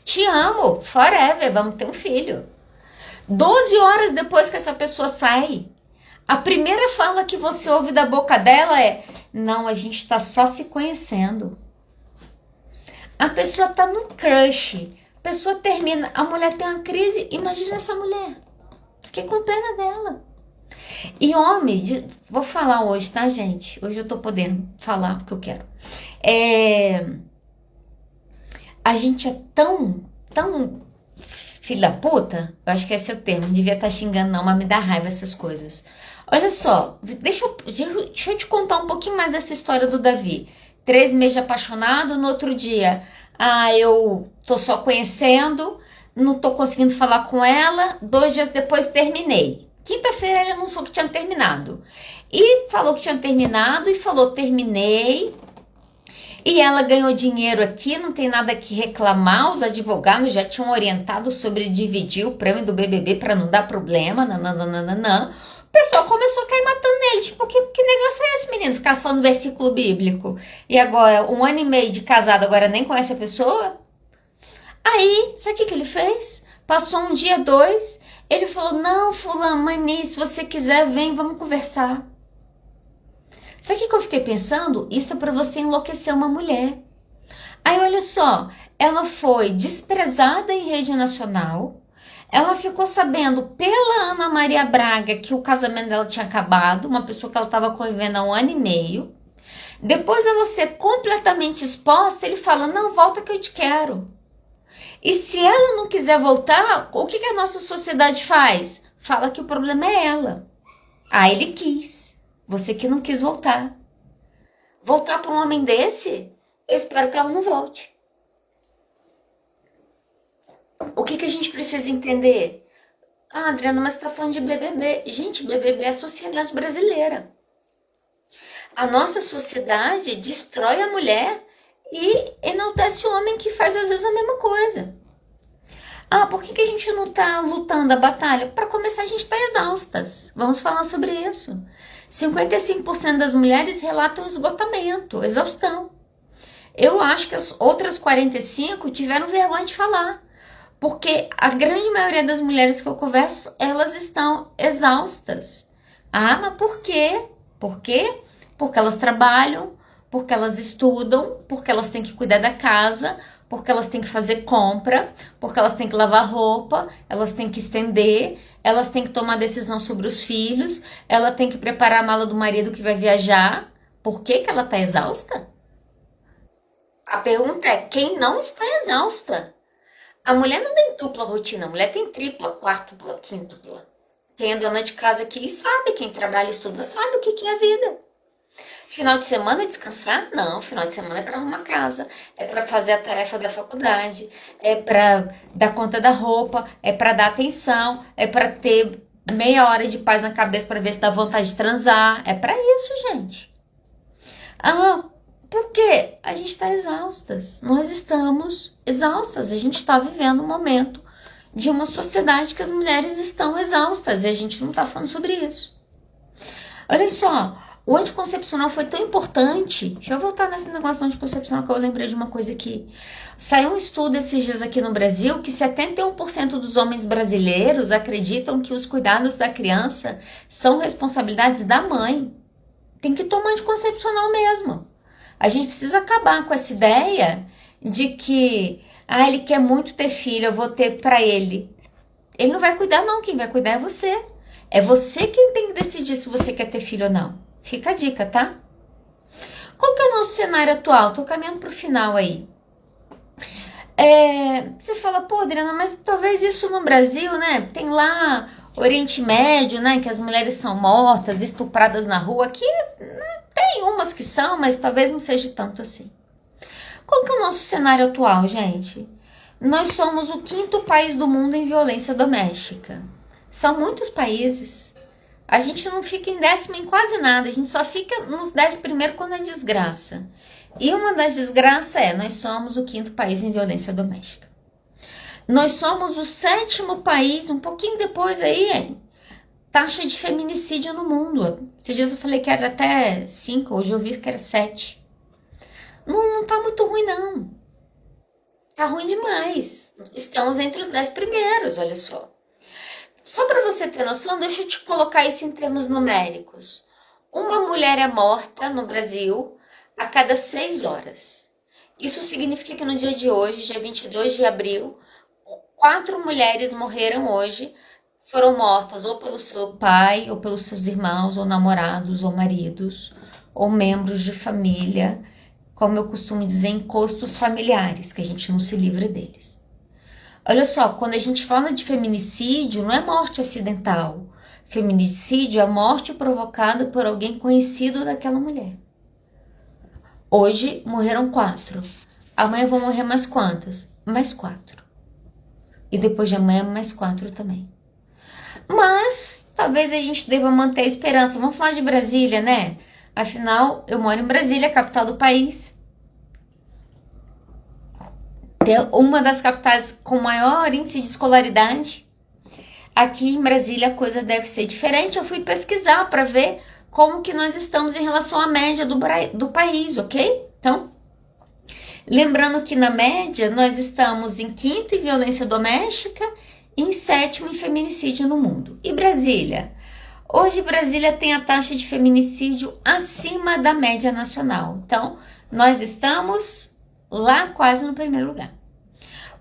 Te amo, forever, vamos ter um filho. 12 horas depois que essa pessoa sai, a primeira fala que você ouve da boca dela é, não, a gente tá só se conhecendo. A pessoa tá no crush, A pessoa termina, a mulher tem uma crise, imagina essa mulher. Fiquei com pena dela. E homem, vou falar hoje, tá, gente? Hoje eu tô podendo falar o que eu quero. A gente é tão filho da puta, eu acho que esse é o termo, não devia estar xingando não, mas me dá raiva essas coisas. Olha só, deixa eu te contar um pouquinho mais dessa história do Davi. 3 meses de apaixonado, no outro dia, eu tô só conhecendo, não tô conseguindo falar com ela, 2 dias depois terminei. Quinta-feira ele anunciou que tinha terminado. E falou que tinha terminado e falou, terminei. E ela ganhou dinheiro aqui, não tem nada que reclamar. Os advogados já tinham orientado sobre dividir o prêmio do BBB para não dar problema. Nananana. O pessoal começou a cair matando ele. Tipo, que negócio é esse, menino? Ficar falando versículo bíblico. E agora, 1 ano e meio de casado, agora nem conhece a pessoa? Aí, sabe o que ele fez? Passou um dia, 2. Ele falou, não, fulano, mãe, se você quiser, vem, vamos conversar. Sabe o que eu fiquei pensando? Isso é para você enlouquecer uma mulher. Aí olha só, ela foi desprezada em rede nacional, ela ficou sabendo pela Ana Maria Braga que o casamento dela tinha acabado, uma pessoa que ela estava convivendo há 1 ano e meio. Depois dela ser completamente exposta, ele fala, não, volta que eu te quero. E se ela não quiser voltar, o que a nossa sociedade faz? Fala que o problema é ela. Ah, ele quis. Você que não quis voltar. Voltar para um homem desse? Eu espero que ela não volte. O que a gente precisa entender? Ah, Adriana, mas você está falando de BBB. Gente, BBB é a sociedade brasileira. A nossa sociedade destrói a mulher e enaltece o homem que faz às vezes a mesma coisa. Ah, por que a gente não está lutando a batalha? Para começar, a gente está exaustas. Vamos falar sobre isso. 55% das mulheres relatam esgotamento, exaustão. Eu acho que as outras 45% tiveram vergonha de falar. Porque a grande maioria das mulheres que eu converso, elas estão exaustas. Ah, mas por quê? Por quê? Porque elas trabalham, porque elas estudam, porque elas têm que cuidar da casa, porque elas têm que fazer compra, porque elas têm que lavar roupa, elas têm que estender, elas têm que tomar decisão sobre os filhos, ela tem que preparar a mala do marido que vai viajar. Por que ela está exausta? A pergunta é, quem não está exausta? A mulher não tem dupla rotina, a mulher tem tripla, quartupla, quíntupla. Quem é dona de casa aqui sabe, quem trabalha e estuda sabe o que é a vida. Final de semana é descansar? Não, final de semana é para arrumar casa, é para fazer a tarefa da faculdade, é para dar conta da roupa, é para dar atenção, é para ter meia hora de paz na cabeça para ver se dá vontade de transar. É para isso, gente. Ah, por quê? A gente está exaustas. Nós estamos exaustas. A gente está vivendo um momento de uma sociedade que as mulheres estão exaustas e a gente não está falando sobre isso. Olha só, o anticoncepcional foi tão importante. Deixa eu voltar nesse negócio do anticoncepcional que eu lembrei de uma coisa aqui. Saiu um estudo esses dias aqui no Brasil que 71% dos homens brasileiros acreditam que os cuidados da criança são responsabilidades da mãe. Tem que tomar anticoncepcional mesmo. A gente precisa acabar com essa ideia de que ele quer muito ter filho, eu vou ter para ele. Ele não vai cuidar não, quem vai cuidar é você. É você quem tem que decidir se você quer ter filho ou não. Fica a dica, tá? Qual que é o nosso cenário atual? Tô caminhando pro final aí. Você fala, pô, Adriana, mas talvez isso no Brasil, né? Tem lá Oriente Médio, né? Que as mulheres são mortas, estupradas na rua. Aqui tem umas que são, mas talvez não seja tanto assim. Qual que é o nosso cenário atual, gente? Nós somos o 5º país do mundo em violência doméstica. São muitos países. A gente não fica em 10º em quase nada. A gente só fica nos 10 primeiros quando é desgraça. E uma das desgraças nós somos o 5º país em violência doméstica. Nós somos o 7º país, um pouquinho depois aí, hein? Taxa de feminicídio no mundo. Esses dias eu falei que era até 5, hoje eu vi que era 7. Não tá muito ruim, não. Tá ruim demais. Estamos entre os 10 primeiros, olha só. Só para você ter noção, deixa eu te colocar isso em termos numéricos. Uma mulher é morta no Brasil a cada 6 horas. Isso significa que no dia de hoje, dia 22 de abril, 4 mulheres morreram hoje, foram mortas ou pelo seu pai, ou pelos seus irmãos, ou namorados, ou maridos, ou membros de família, como eu costumo dizer, encostos familiares, que a gente não se livra deles. Olha só, quando a gente fala de feminicídio, não é morte acidental. Feminicídio é morte provocada por alguém conhecido daquela mulher. Hoje morreram 4. Amanhã vão morrer mais quantas? Mais 4. E depois de amanhã mais 4 também. Mas talvez a gente deva manter a esperança. Vamos falar de Brasília, né? Afinal, eu moro em Brasília, capital do país. É uma das capitais com maior índice de escolaridade. Aqui em Brasília a coisa deve ser diferente. Eu fui pesquisar para ver como que nós estamos em relação à média do país, ok? Então, lembrando que na média nós estamos em 5º em violência doméstica e em 7º em feminicídio no mundo. E Brasília? Hoje Brasília tem a taxa de feminicídio acima da média nacional. Então, nós estamos lá quase no primeiro lugar.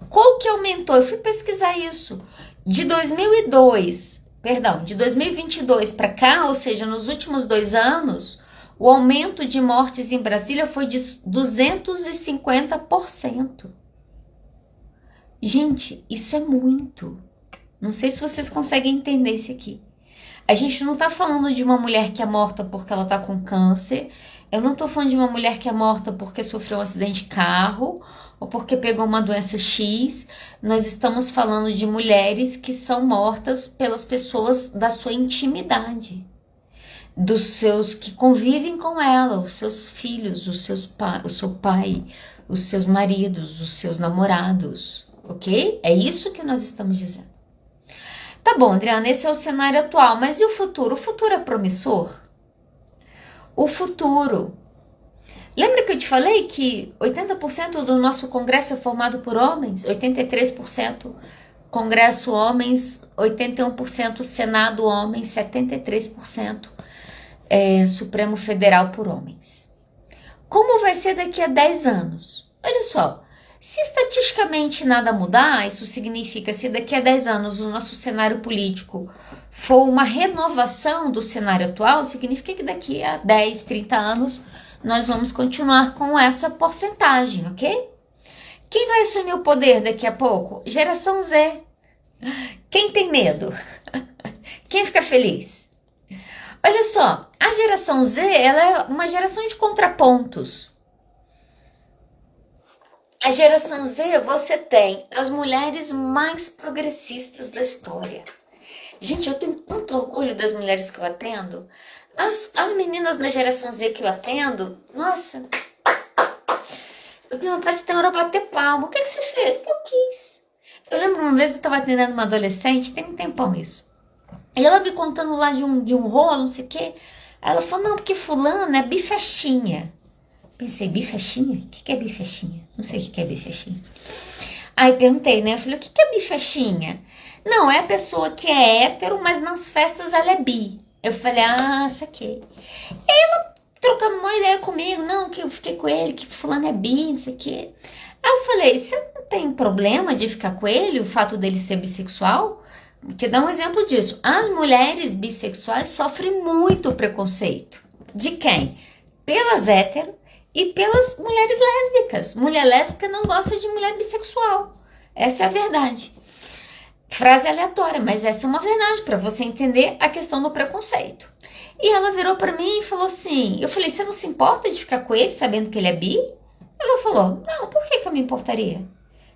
Qual que aumentou? Eu fui pesquisar isso. De 2022 para cá, ou seja, nos últimos 2 anos, o aumento de mortes em Brasília foi de 250%. Gente, isso é muito. Não sei se vocês conseguem entender isso aqui. A gente não tá falando de uma mulher que é morta porque ela tá com câncer. Eu não tô falando de uma mulher que é morta porque sofreu um acidente de carro ou porque pegou uma doença X. Nós estamos falando de mulheres que são mortas pelas pessoas da sua intimidade, dos seus que convivem com ela, os seus filhos, o seu pai, os seus maridos, os seus namorados, ok? É isso que nós estamos dizendo. Tá bom, Adriana, esse é o cenário atual, mas e o futuro? O futuro é promissor? O futuro. Lembra que eu te falei que 80% do nosso Congresso é formado por homens? 83% Congresso homens, 81% Senado homens, 73% Supremo Federal por homens. Como vai ser daqui a 10 anos? Olha só, se estatisticamente nada mudar, isso significa se daqui a 10 anos o nosso cenário político for uma renovação do cenário atual, significa que daqui a 10, 30 anos nós vamos continuar com essa porcentagem, ok? Quem vai assumir o poder daqui a pouco? Geração Z. Quem tem medo? Quem fica feliz? Olha só, a geração Z ela é uma geração de contrapontos. A geração Z, você tem as mulheres mais progressistas da história. Gente, eu tenho tanto orgulho das mulheres que eu atendo. As meninas da geração Z que eu atendo, nossa, eu tenho vontade de ter hora pra bater palma. O que você fez? Porque eu quis. Eu lembro uma vez eu estava atendendo uma adolescente, tem um tempão isso. E ela me contando lá de um rolo, não sei o quê. Ela falou, não, porque fulano é bifestinha. Pensei, bifestinha? O que é bifestinha? Não sei o que é bifestinha. Aí perguntei, né? Eu falei, o que é bifestinha? Não, é a pessoa que é hétero, mas nas festas ela é bi. Eu falei, saquei. E aí ela trocando uma ideia comigo, não, que eu fiquei com ele, que fulano é bi, não sei o quê. Aí eu falei, você não tem problema de ficar com ele, o fato dele ser bissexual? Vou te dar um exemplo disso. As mulheres bissexuais sofrem muito preconceito. De quem? Pelas héteros e pelas mulheres lésbicas. Mulher lésbica não gosta de mulher bissexual. Essa é a verdade. Frase aleatória, mas essa é uma verdade para você entender a questão do preconceito. E ela virou para mim e falou assim, eu falei, você não se importa de ficar com ele sabendo que ele é bi? Ela falou, não, por que eu me importaria?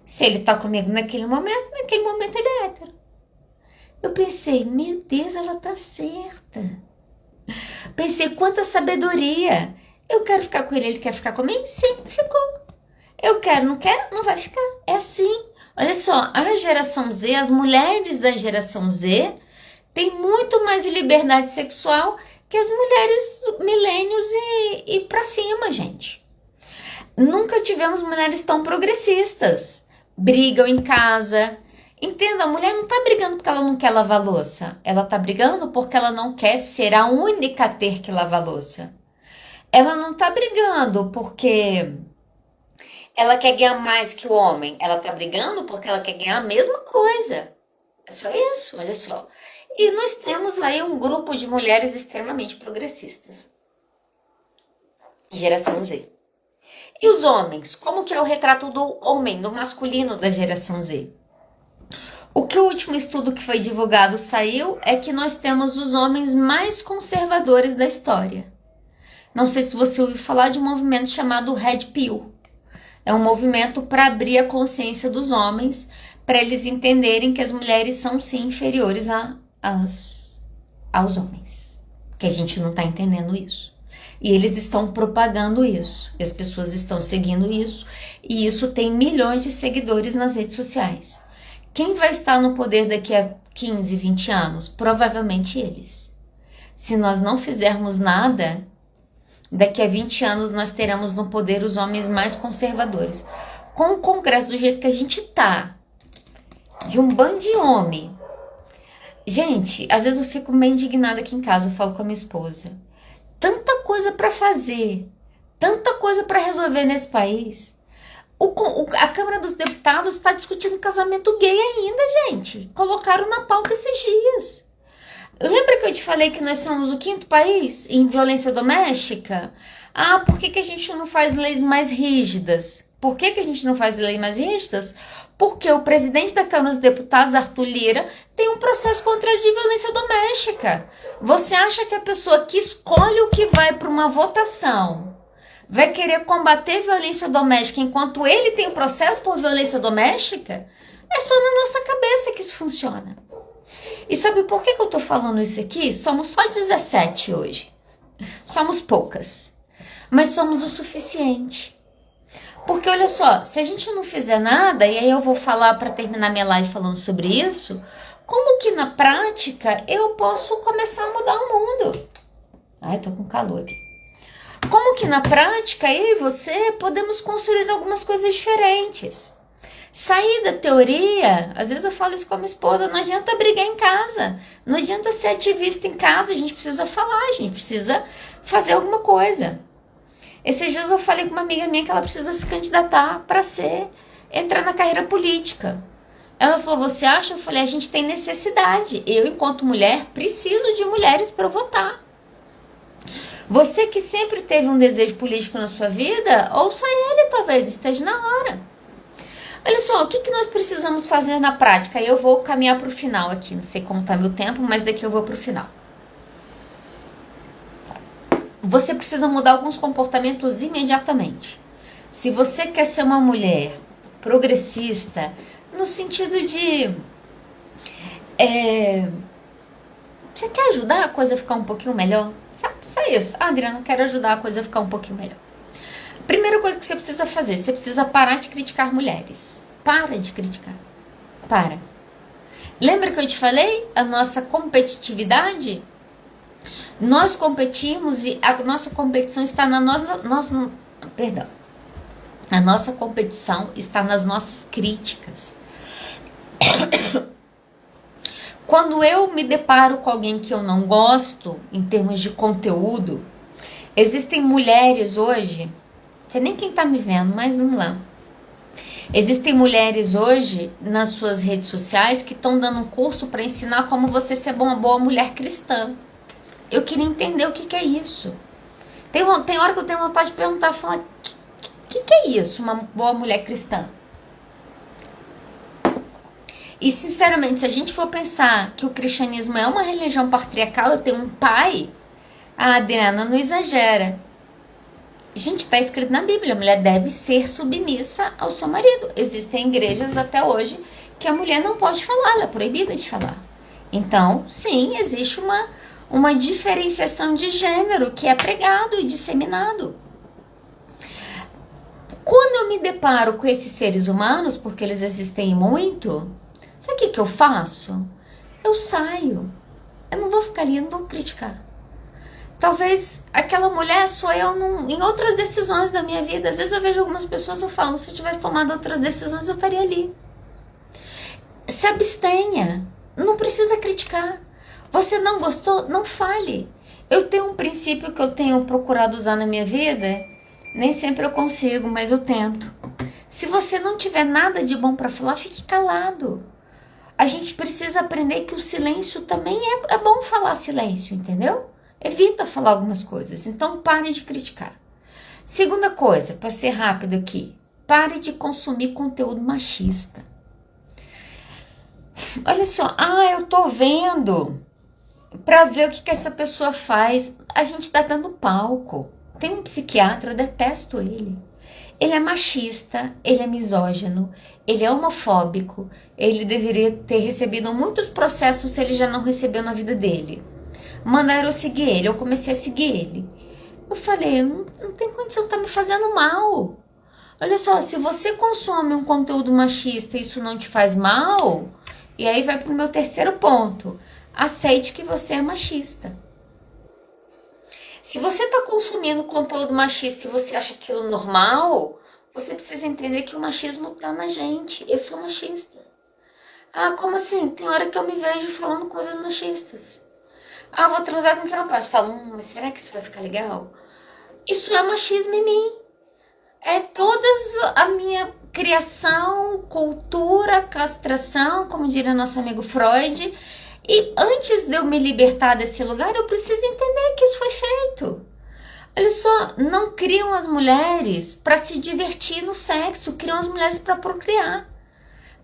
Se ele tá comigo naquele momento ele é hétero. Eu pensei, meu Deus, ela tá certa. Pensei, quanta sabedoria. Eu quero ficar com ele, ele quer ficar comigo? Sim, ficou. Eu quero, não quero? Não vai ficar. É assim. Olha só, a geração Z, as mulheres da geração Z têm muito mais liberdade sexual que as mulheres milênios e pra cima, gente. Nunca tivemos mulheres tão progressistas. Brigam em casa. Entenda, a mulher não tá brigando porque ela não quer lavar louça. Ela tá brigando porque ela não quer ser a única a ter que lavar louça. Ela não tá brigando porque Ela quer ganhar mais que o homem. Ela tá brigando porque ela quer ganhar a mesma coisa. É só isso, olha só. E nós temos aí um grupo de mulheres extremamente progressistas. Geração Z. E os homens? Como que é o retrato do homem, do masculino da geração Z? O que o último estudo que foi divulgado saiu é que nós temos os homens mais conservadores da história. Não sei se você ouviu falar de um movimento chamado Red Pill. É um movimento para abrir a consciência dos homens, para eles entenderem que as mulheres são sim inferiores aos homens. Que a gente não está entendendo isso. E eles estão propagando isso. E as pessoas estão seguindo isso. E isso tem milhões de seguidores nas redes sociais. Quem vai estar no poder daqui a 15, 20 anos? Provavelmente eles. Se nós não fizermos nada, daqui a 20 anos nós teremos no poder os homens mais conservadores. Com o Congresso do jeito que a gente tá, de um bando de homem. Gente, às vezes eu fico meio indignada aqui em casa, eu falo com a minha esposa. Tanta coisa para fazer, tanta coisa para resolver nesse país. A Câmara dos Deputados está discutindo casamento gay ainda, gente. Colocaram na pauta esses dias. Lembra que eu te falei que nós somos o 5º país em violência doméstica? Ah, por que a gente não faz leis mais rígidas? Por que a gente não faz leis mais rígidas? Porque o presidente da Câmara dos Deputados, Arthur Lira, tem um processo contra ele de violência doméstica. Você acha que a pessoa que escolhe o que vai para uma votação vai querer combater violência doméstica enquanto ele tem um processo por violência doméstica? É só na nossa cabeça que isso funciona. E sabe por que eu tô falando isso aqui? Somos só 17 hoje. Somos poucas. Mas somos o suficiente. Porque olha só, se a gente não fizer nada, e aí eu vou falar para terminar minha live falando sobre isso, como que na prática eu posso começar a mudar o mundo? Ai, tô com calor aqui. Como que na prática eu e você podemos construir algumas coisas diferentes? Sair da teoria, às vezes eu falo isso com a minha esposa, não adianta brigar em casa, não adianta ser ativista em casa, a gente precisa falar, a gente precisa fazer alguma coisa. Esses dias eu falei com uma amiga minha que ela precisa se candidatar para entrar na carreira política. Ela falou, você acha? Eu falei, a gente tem necessidade, eu enquanto mulher preciso de mulheres para votar. Você que sempre teve um desejo político na sua vida, ouça ele, talvez esteja na hora. Olha só, o que nós precisamos fazer na prática? Eu vou caminhar para o final aqui, não sei como está meu tempo, mas daqui eu vou para o final. Você precisa mudar alguns comportamentos imediatamente. Se você quer ser uma mulher progressista, no sentido de... você quer ajudar a coisa a ficar um pouquinho melhor? Só isso. Ah, Adriana, eu quero ajudar a coisa a ficar um pouquinho melhor. Primeira coisa que você precisa fazer, você precisa parar de criticar mulheres. Para de criticar. Para. Lembra que eu te falei? A nossa competitividade? Nós competimos e a nossa competição está na nossa... Perdão. A nossa competição está nas nossas críticas. Quando eu me deparo com alguém que eu não gosto, em termos de conteúdo, existem mulheres hoje... Não sei nem quem tá me vendo, mas vamos lá. Existem mulheres hoje nas suas redes sociais que estão dando um curso para ensinar como você ser uma boa mulher cristã. Eu queria entender o que é isso. Tem hora que eu tenho vontade de perguntar, falar, o que é isso, uma boa mulher cristã? E sinceramente, se a gente for pensar que o cristianismo é uma religião patriarcal, eu tenho um pai, a Adriana não exagera. Gente, está escrito na Bíblia, a mulher deve ser submissa ao seu marido. Existem igrejas até hoje que a mulher não pode falar, ela é proibida de falar. Então, sim, existe uma diferenciação de gênero que é pregado e disseminado. Quando eu me deparo com esses seres humanos, porque eles existem muito, sabe o que eu faço? Eu saio. Eu não vou ficar ali, eu não vou criticar. Talvez aquela mulher sou eu em outras decisões da minha vida. Às vezes eu vejo algumas pessoas e eu falo, se eu tivesse tomado outras decisões, eu estaria ali. Se abstenha. Não precisa criticar. Você não gostou? Não fale. Eu tenho um princípio que eu tenho procurado usar na minha vida. Nem sempre eu consigo, mas eu tento. Se você não tiver nada de bom para falar, fique calado. A gente precisa aprender que o silêncio também é bom falar silêncio, entendeu? Evita falar algumas coisas. Então, pare de criticar. Segunda coisa, para ser rápido aqui, pare de consumir conteúdo machista. Olha só, eu tô vendo para ver o que essa pessoa faz. A gente tá dando palco. Tem um psiquiatra, eu detesto ele. Ele é machista, ele é misógino, ele é homofóbico, ele deveria ter recebido muitos processos se ele já não recebeu na vida dele. Mandaram eu seguir ele, eu comecei a seguir ele. Eu falei, não tem condição, tá me fazendo mal. Olha só, se você consome um conteúdo machista e isso não te faz mal, e aí vai pro meu terceiro ponto, aceite que você é machista. Se você está consumindo conteúdo machista e você acha aquilo normal, você precisa entender que o machismo está na gente. Eu sou machista. Como assim? Tem hora que eu me vejo falando coisas machistas. Vou transar com quem eu posso. Falo, mas será que isso vai ficar legal? Isso é machismo em mim. É toda a minha criação, cultura, castração, como diria nosso amigo Freud. E antes de eu me libertar desse lugar, eu preciso entender que isso foi feito. Olha só, não criam as mulheres para se divertir no sexo, criam as mulheres para procriar.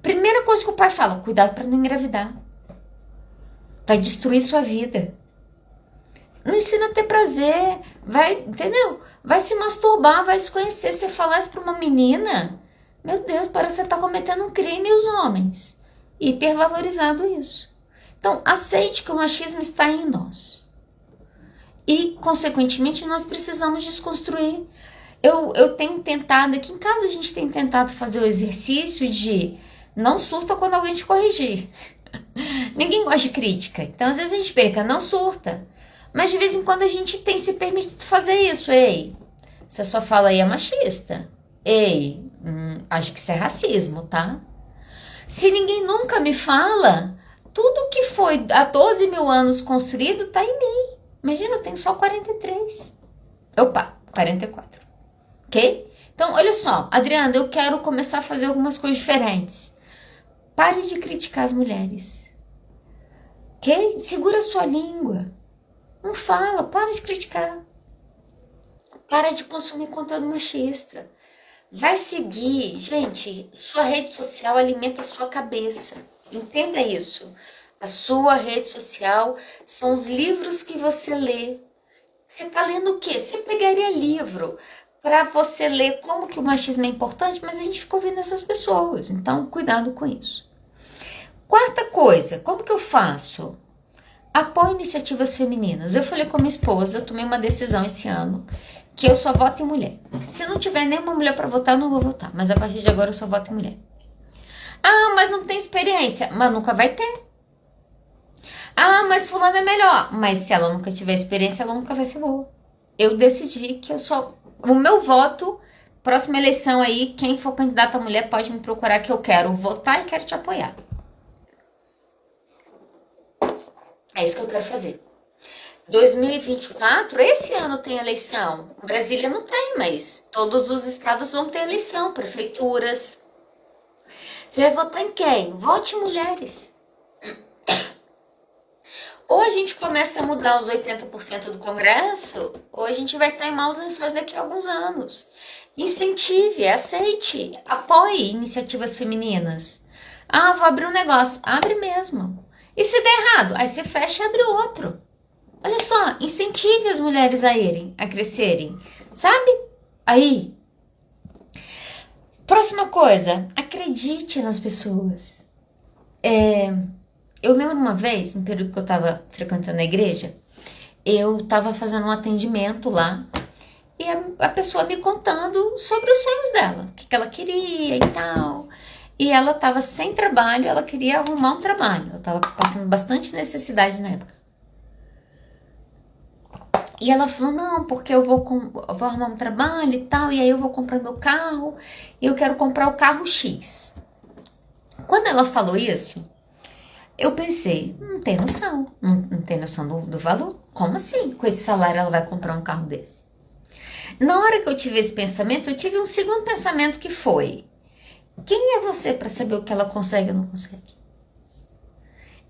Primeira coisa que o pai fala, cuidado para não engravidar. Vai destruir sua vida. Não ensina a ter prazer, entendeu? Vai se masturbar, vai se conhecer. Você falar isso para uma menina, meu Deus, parece que você está cometendo um crime, e os homens. Hipervalorizado isso. Então, aceite que o machismo está em nós. E, consequentemente, nós precisamos desconstruir. Eu tenho tentado, aqui em casa a gente tem tentado fazer o exercício de não surta quando alguém te corrigir. Ninguém gosta de crítica. Então, às vezes a gente brinca, não surta. Mas de vez em quando a gente tem se permitido fazer isso. Ei, você só fala aí é machista. Ei, acho que isso é racismo, tá? Se ninguém nunca me fala... Tudo que foi há 12 mil anos construído está em mim. Imagina, eu tenho só 43. 44. Ok? Então, olha só. Adriana, eu quero começar a fazer algumas coisas diferentes. Pare de criticar as mulheres. Ok? Segura a sua língua. Não fala, para de criticar. Para de consumir conteúdo machista. Vai seguir. Gente, sua rede social alimenta a sua cabeça. Entenda isso. A sua rede social são os livros que você lê. Você está lendo o quê? Você pegaria livro para você ler como que o machismo é importante, mas a gente ficou vendo essas pessoas. Então, cuidado com isso. Quarta coisa, como que eu faço? Apoio iniciativas femininas. Eu falei com a minha esposa, eu tomei uma decisão esse ano, que eu só voto em mulher. Se não tiver nenhuma mulher para votar, eu não vou votar. Mas a partir de agora eu só voto em mulher. Mas não tem experiência. Mas nunca vai ter. Mas fulano é melhor. Mas se ela nunca tiver experiência, ela nunca vai ser boa. Eu decidi que eu só... O meu voto, próxima eleição aí, quem for candidata a mulher pode me procurar que eu quero votar e quero te apoiar. É isso que eu quero fazer. 2024, esse ano tem eleição. Brasília não tem, mas todos os estados vão ter eleição. Prefeituras... Você vai votar em quem? Vote em mulheres. Ou a gente começa a mudar os 80% do Congresso, ou a gente vai estar em maus lençóis daqui a alguns anos. Incentive, aceite, apoie iniciativas femininas. Vou abrir um negócio. Abre mesmo. E se der errado, aí você fecha e abre outro. Olha só, incentive as mulheres a crescerem. Sabe? Aí... Próxima coisa, acredite nas pessoas. Eu lembro uma vez, no período que eu estava frequentando a igreja, eu estava fazendo um atendimento lá e a pessoa me contando sobre os sonhos dela, o que ela queria e tal. E ela estava sem trabalho, ela queria arrumar um trabalho, ela estava passando bastante necessidade na época. E ela falou, não, porque eu vou arrumar um trabalho e tal, e aí eu vou comprar meu carro, e eu quero comprar o carro X. Quando ela falou isso, eu pensei, não tem noção, não tem noção do valor. Como assim? Com esse salário ela vai comprar um carro desse? Na hora que eu tive esse pensamento, eu tive um segundo pensamento que foi, Quem é você para saber o que ela consegue ou não consegue?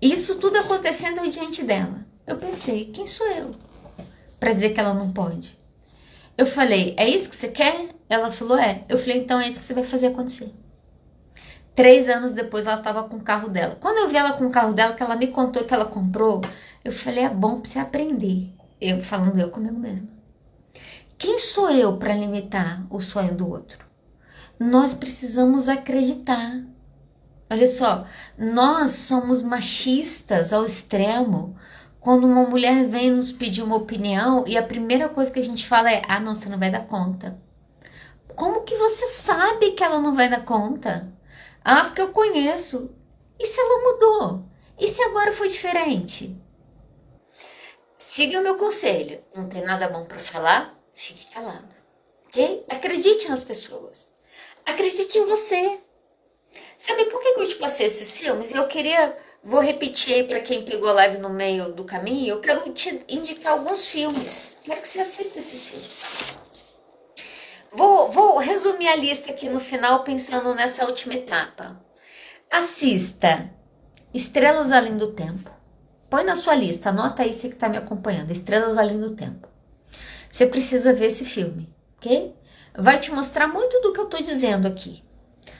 Isso tudo acontecendo diante dela. Eu pensei, quem sou eu para dizer que ela não pode? Eu falei, é isso que você quer? Ela falou, é. Eu falei, então é isso que você vai fazer acontecer. 3 anos depois ela estava com o carro dela. Quando eu vi ela com o carro dela, que ela me contou que ela comprou, eu falei, é bom para você aprender. Eu falando eu comigo mesma. Quem sou eu para limitar o sonho do outro? Nós precisamos acreditar. Olha só, nós somos machistas ao extremo quando uma mulher vem nos pedir uma opinião e a primeira coisa que a gente fala é: ah, não, você não vai dar conta. Como que você sabe que ela não vai dar conta? Ah, porque eu conheço. E se ela mudou? E se agora foi diferente? Siga o meu conselho. Não tem nada bom para falar? Fique calado. Ok? Acredite nas pessoas. Acredite em você. Sabe por que eu te passei esses filmes? Vou repetir aí para quem pegou a live no meio do caminho, eu quero te indicar alguns filmes. Quero que você assista esses filmes. Vou resumir a lista aqui no final, pensando nessa última etapa. Assista Estrelas Além do Tempo. Põe na sua lista, anota aí você que está me acompanhando. Estrelas Além do Tempo. Você precisa ver esse filme, ok? Vai te mostrar muito do que eu estou dizendo aqui.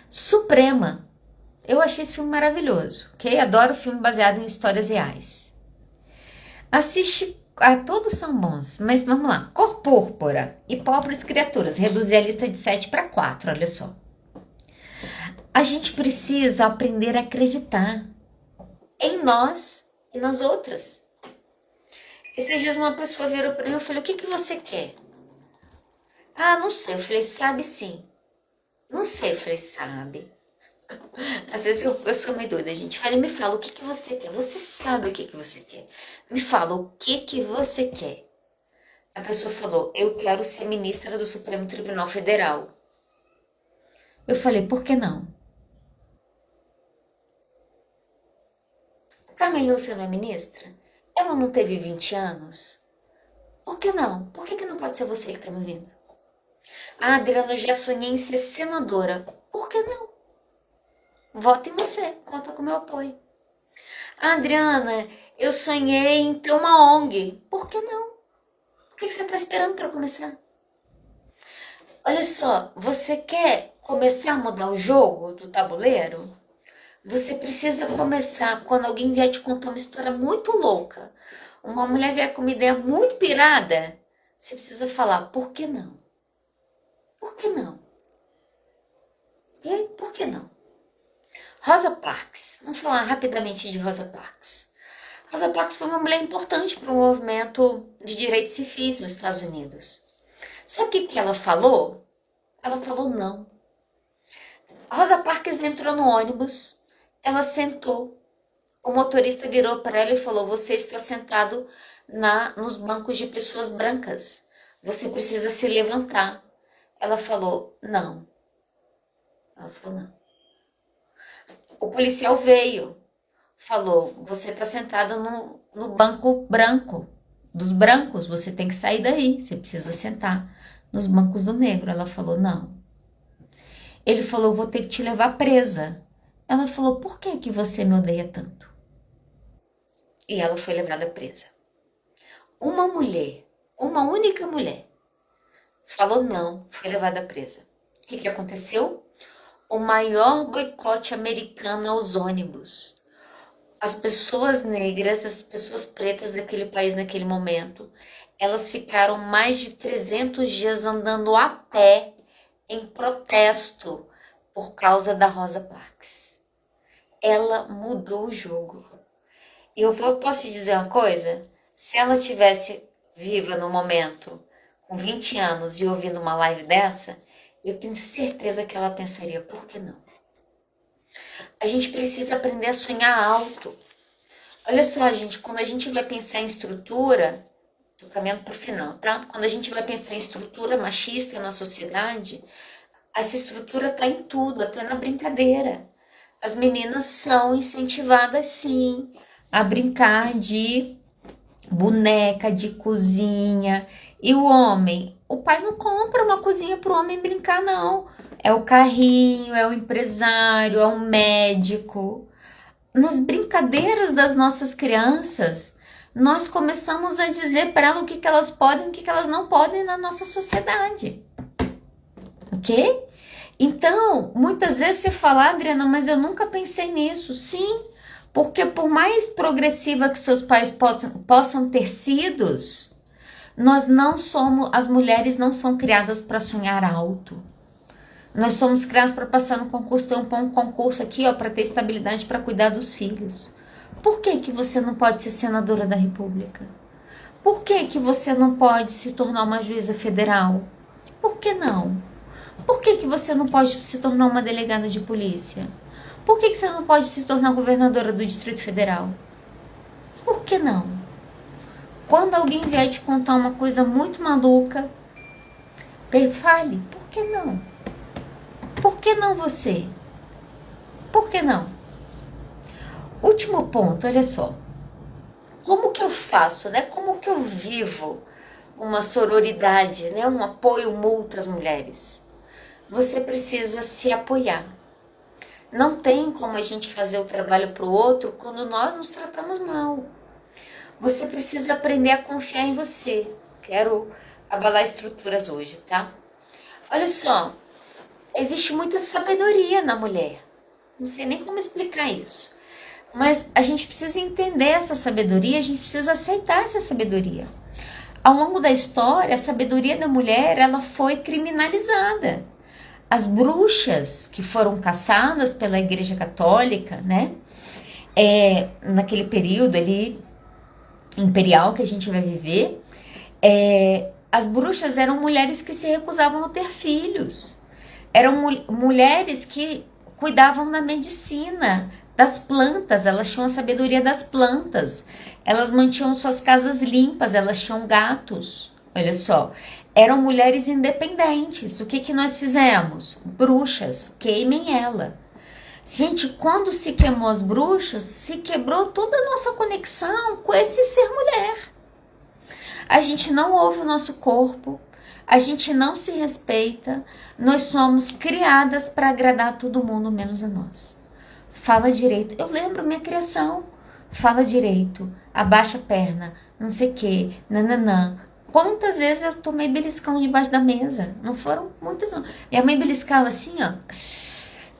Suprema. Eu achei esse filme maravilhoso, ok? Adoro filme baseado em histórias reais. Assiste... todos são bons, mas vamos lá. Cor Púrpura e Pobres Criaturas. Reduzir a lista de 7 para 4, olha só. A gente precisa aprender a acreditar em nós e nas outras. Esses dias uma pessoa virou para mim e falou, o que você quer? Ah, não sei. Eu falei, sabe sim. Não sei, eu falei, sabe. Às vezes eu sou meio doida, gente. Me fala o que você quer. Você sabe o que você quer. Me fala o que você quer. A pessoa falou, eu quero ser ministra do Supremo Tribunal Federal. Eu falei, por que não? Carmen Lúcia não é ministra? Ela não teve 20 anos? Por que não? Por que não pode ser você que tá me ouvindo? Ah, Adriana, já sonhei em ser senadora. Por que não? Voto em você, conta com meu apoio. Ah, Adriana, eu sonhei em ter uma ONG. Por que não? O que você está esperando para começar? Olha só, você quer começar a mudar o jogo do tabuleiro? Você precisa começar quando alguém vier te contar uma história muito louca. Uma mulher vier com uma ideia muito pirada. Você precisa falar, por que não? Por que não? E por que não? Rosa Parks. Vamos falar rapidamente de Rosa Parks. Rosa Parks foi uma mulher importante para o movimento de direitos civis nos Estados Unidos. Sabe o que ela falou? Ela falou não. Rosa Parks entrou no ônibus, ela sentou. O motorista virou para ela e falou, você está sentado nos bancos de pessoas brancas. Você precisa se levantar. Ela falou, não. Ela falou, não. O policial veio, falou, você está sentado no banco branco, dos brancos, você tem que sair daí, você precisa sentar nos bancos do negro. Ela falou, não. Ele falou, vou ter que te levar presa. Ela falou, por que você me odeia tanto? E ela foi levada presa. Uma mulher, uma única mulher, falou não, foi levada presa. O que aconteceu? O maior boicote americano aos ônibus. As pessoas negras, as pessoas pretas daquele país naquele momento, elas ficaram mais de 300 dias andando a pé em protesto por causa da Rosa Parks. Ela mudou o jogo. E posso te dizer uma coisa? Se ela tivesse viva no momento, com 20 anos e ouvindo uma live dessa, eu tenho certeza que ela pensaria, por que não? A gente precisa aprender a sonhar alto. Olha só, gente, quando a gente vai pensar em estrutura, tô caminhando para o final, tá? Quando a gente vai pensar em estrutura machista na sociedade, essa estrutura tá em tudo, até na brincadeira. As meninas são incentivadas, sim, a brincar de boneca, de cozinha. E o homem? O pai não compra uma cozinha para o homem brincar, não. é o carrinho, é o empresário, é o médico. Nas brincadeiras das nossas crianças, nós começamos a dizer para elas o que elas podem e o que elas não podem na nossa sociedade. Ok? Então, muitas vezes você fala, Adriana, mas eu nunca pensei nisso. Sim, porque por mais progressiva que seus pais possam ter sido, as mulheres não são criadas para sonhar alto. Nós somos criados para passar no concurso, ter um concurso aqui, ó, para ter estabilidade, para cuidar dos filhos. Por que que você não pode ser senadora da República? Por que que você não pode se tornar uma juíza federal? Por que não? Por que que você não pode se tornar uma delegada de polícia? Por que que você não pode se tornar governadora do Distrito Federal? Por que não? Quando alguém vier te contar uma coisa muito maluca, fale, por que não? Por que não você? Por que não? Último ponto, olha só. Como que eu faço, né? Como que eu vivo uma sororidade, né? Um apoio mútuo às mulheres? Você precisa se apoiar. Não tem como a gente fazer o trabalho para o outro quando nós nos tratamos mal. Você precisa aprender a confiar em você. Quero abalar estruturas hoje, tá? Olha só. Existe muita sabedoria na mulher. Não sei nem como explicar isso. Mas a gente precisa entender essa sabedoria, a gente precisa aceitar essa sabedoria. Ao longo da história, a sabedoria da mulher, ela foi criminalizada. As bruxas que foram caçadas pela Igreja Católica, né? Naquele período ali imperial que a gente vai viver, as bruxas eram mulheres que se recusavam a ter filhos. Eram mulheres que cuidavam da medicina, das plantas, elas tinham a sabedoria das plantas, elas mantinham suas casas limpas, elas tinham gatos, olha só. Eram mulheres independentes. O que que nós fizemos? Bruxas, queimem ela. Gente, quando se queimou as bruxas, se quebrou toda a nossa conexão com esse ser mulher. A gente não ouve o nosso corpo, a gente não se respeita, nós somos criadas para agradar todo mundo, menos a nós. Fala direito. Eu lembro minha criação. Fala direito, abaixa a perna, não sei o que, nananã. Quantas vezes eu tomei beliscão debaixo da mesa? Não foram muitas, não. Minha mãe beliscava assim, ó.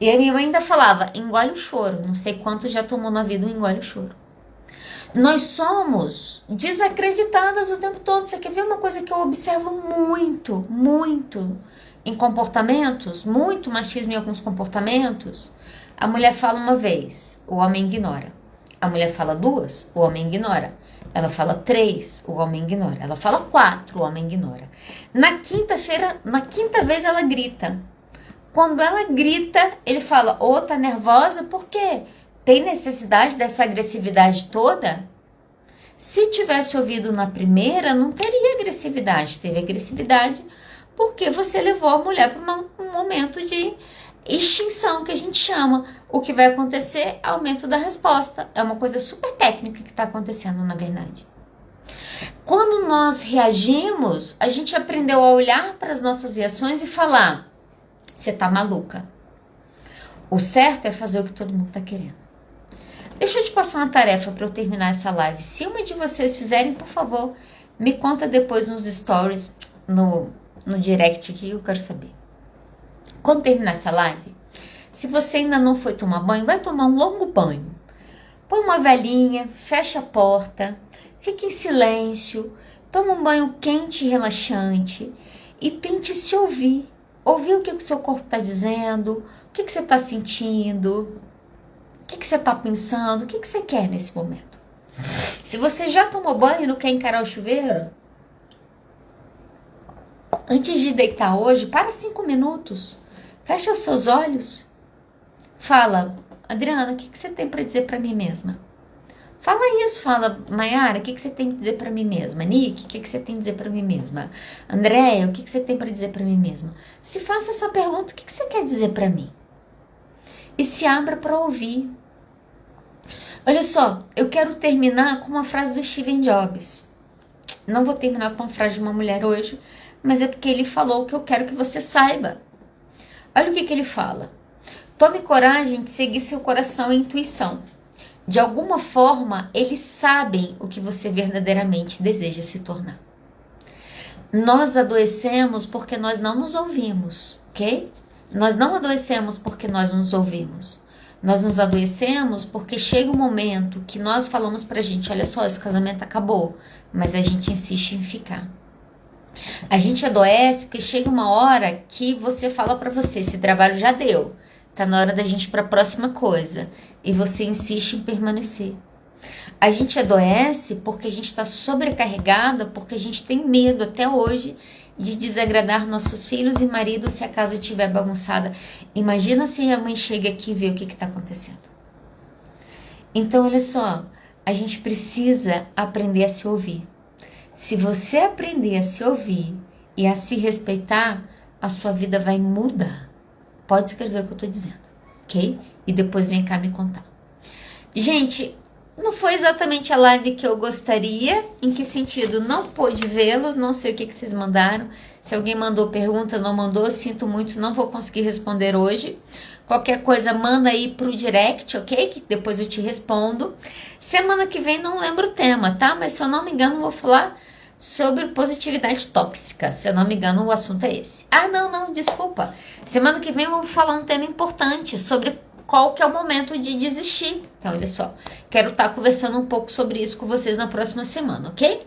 E a minha mãe ainda falava, engole o choro. Não sei quanto já tomou na vida um engole o choro. Nós somos desacreditadas o tempo todo. Você quer ver uma coisa que eu observo muito, muito em comportamentos? Muito machismo em alguns comportamentos. A mulher fala uma vez, o homem ignora. A mulher fala duas, o homem ignora. Ela fala 3, o homem ignora. Ela fala 4, o homem ignora. Na quinta vez ela grita. Quando ela grita, ele fala, ô, tá nervosa? Por quê? Tem necessidade dessa agressividade toda? Se tivesse ouvido na primeira, não teria agressividade. Teve agressividade porque você levou a mulher para um momento de extinção, que a gente chama. O que vai acontecer? Aumento da resposta. É uma coisa super técnica que está acontecendo, na verdade. Quando nós reagimos, a gente aprendeu a olhar para as nossas reações e falar, você tá maluca. O certo é fazer o que todo mundo tá querendo. Deixa eu te passar uma tarefa para eu terminar essa live. Se uma de vocês fizerem, por favor, me conta depois nos stories, no direct aqui, eu quero saber. Quando terminar essa live, se você ainda não foi tomar banho, vai tomar um longo banho. Põe uma velinha, fecha a porta, fique em silêncio, toma um banho quente e relaxante e tente se ouvir. Ouvir o que o seu corpo está dizendo, o que você está sentindo, o que você está pensando, o que você quer nesse momento. Se você já tomou banho e não quer encarar o chuveiro, antes de deitar hoje, para 5 minutos, fecha seus olhos, fala, Adriana, o que você tem para dizer para mim mesma? Fala isso, fala, Mayara, o que você tem para dizer para mim mesma? Nick, o que você tem para dizer para mim mesma? Andréia, o que você tem para dizer para mim mesma? Se faça essa pergunta, o que você quer dizer para mim? E se abra para ouvir. Olha só, eu quero terminar com uma frase do Steve Jobs. Não vou terminar com uma frase de uma mulher hoje, mas é porque ele falou o que eu quero que você saiba. Olha o que ele fala. Tome coragem de seguir seu coração e intuição. De alguma forma, eles sabem o que você verdadeiramente deseja se tornar. Nós adoecemos porque nós não nos ouvimos, ok? Nós não adoecemos porque nós nos ouvimos. Nós nos adoecemos porque chega um momento que nós falamos pra gente, olha só, esse casamento acabou, mas a gente insiste em ficar. A gente adoece porque chega uma hora que você fala pra você, esse trabalho já deu, tá na hora da gente ir pra próxima coisa, e você insiste em permanecer. A gente adoece porque a gente está sobrecarregada, porque a gente tem medo até hoje de desagradar nossos filhos e marido se a casa estiver bagunçada. Imagina se a mãe chega aqui e vê o que está acontecendo. Então, olha só, a gente precisa aprender a se ouvir. Se você aprender a se ouvir e a se respeitar, a sua vida vai mudar. Pode escrever o que eu estou dizendo, ok? E depois vem cá me contar. Gente, não foi exatamente a live que eu gostaria. Em que sentido? Não pude vê-los, não sei o que vocês mandaram. Se alguém mandou pergunta, não mandou, sinto muito, não vou conseguir responder hoje. Qualquer coisa, manda aí pro direct, ok? Que depois eu te respondo. Semana que vem não lembro o tema, tá? Mas se eu não me engano, vou falar sobre positividade tóxica. Se eu não me engano, o assunto é esse. Ah, não, desculpa. Semana que vem eu vou falar um tema importante sobre qual que é o momento de desistir. Então, olha só, quero estar conversando um pouco sobre isso com vocês na próxima semana, ok?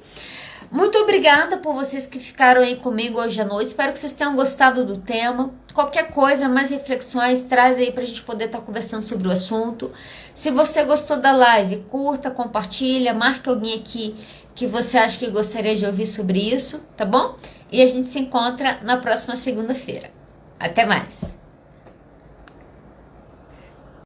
Muito obrigada por vocês que ficaram aí comigo hoje à noite. Espero que vocês tenham gostado do tema. Qualquer coisa, mais reflexões, traz aí pra gente poder estar conversando sobre o assunto. Se você gostou da live, curta, compartilha, marque alguém aqui que você acha que gostaria de ouvir sobre isso, tá bom? E a gente se encontra na próxima segunda-feira. Até mais!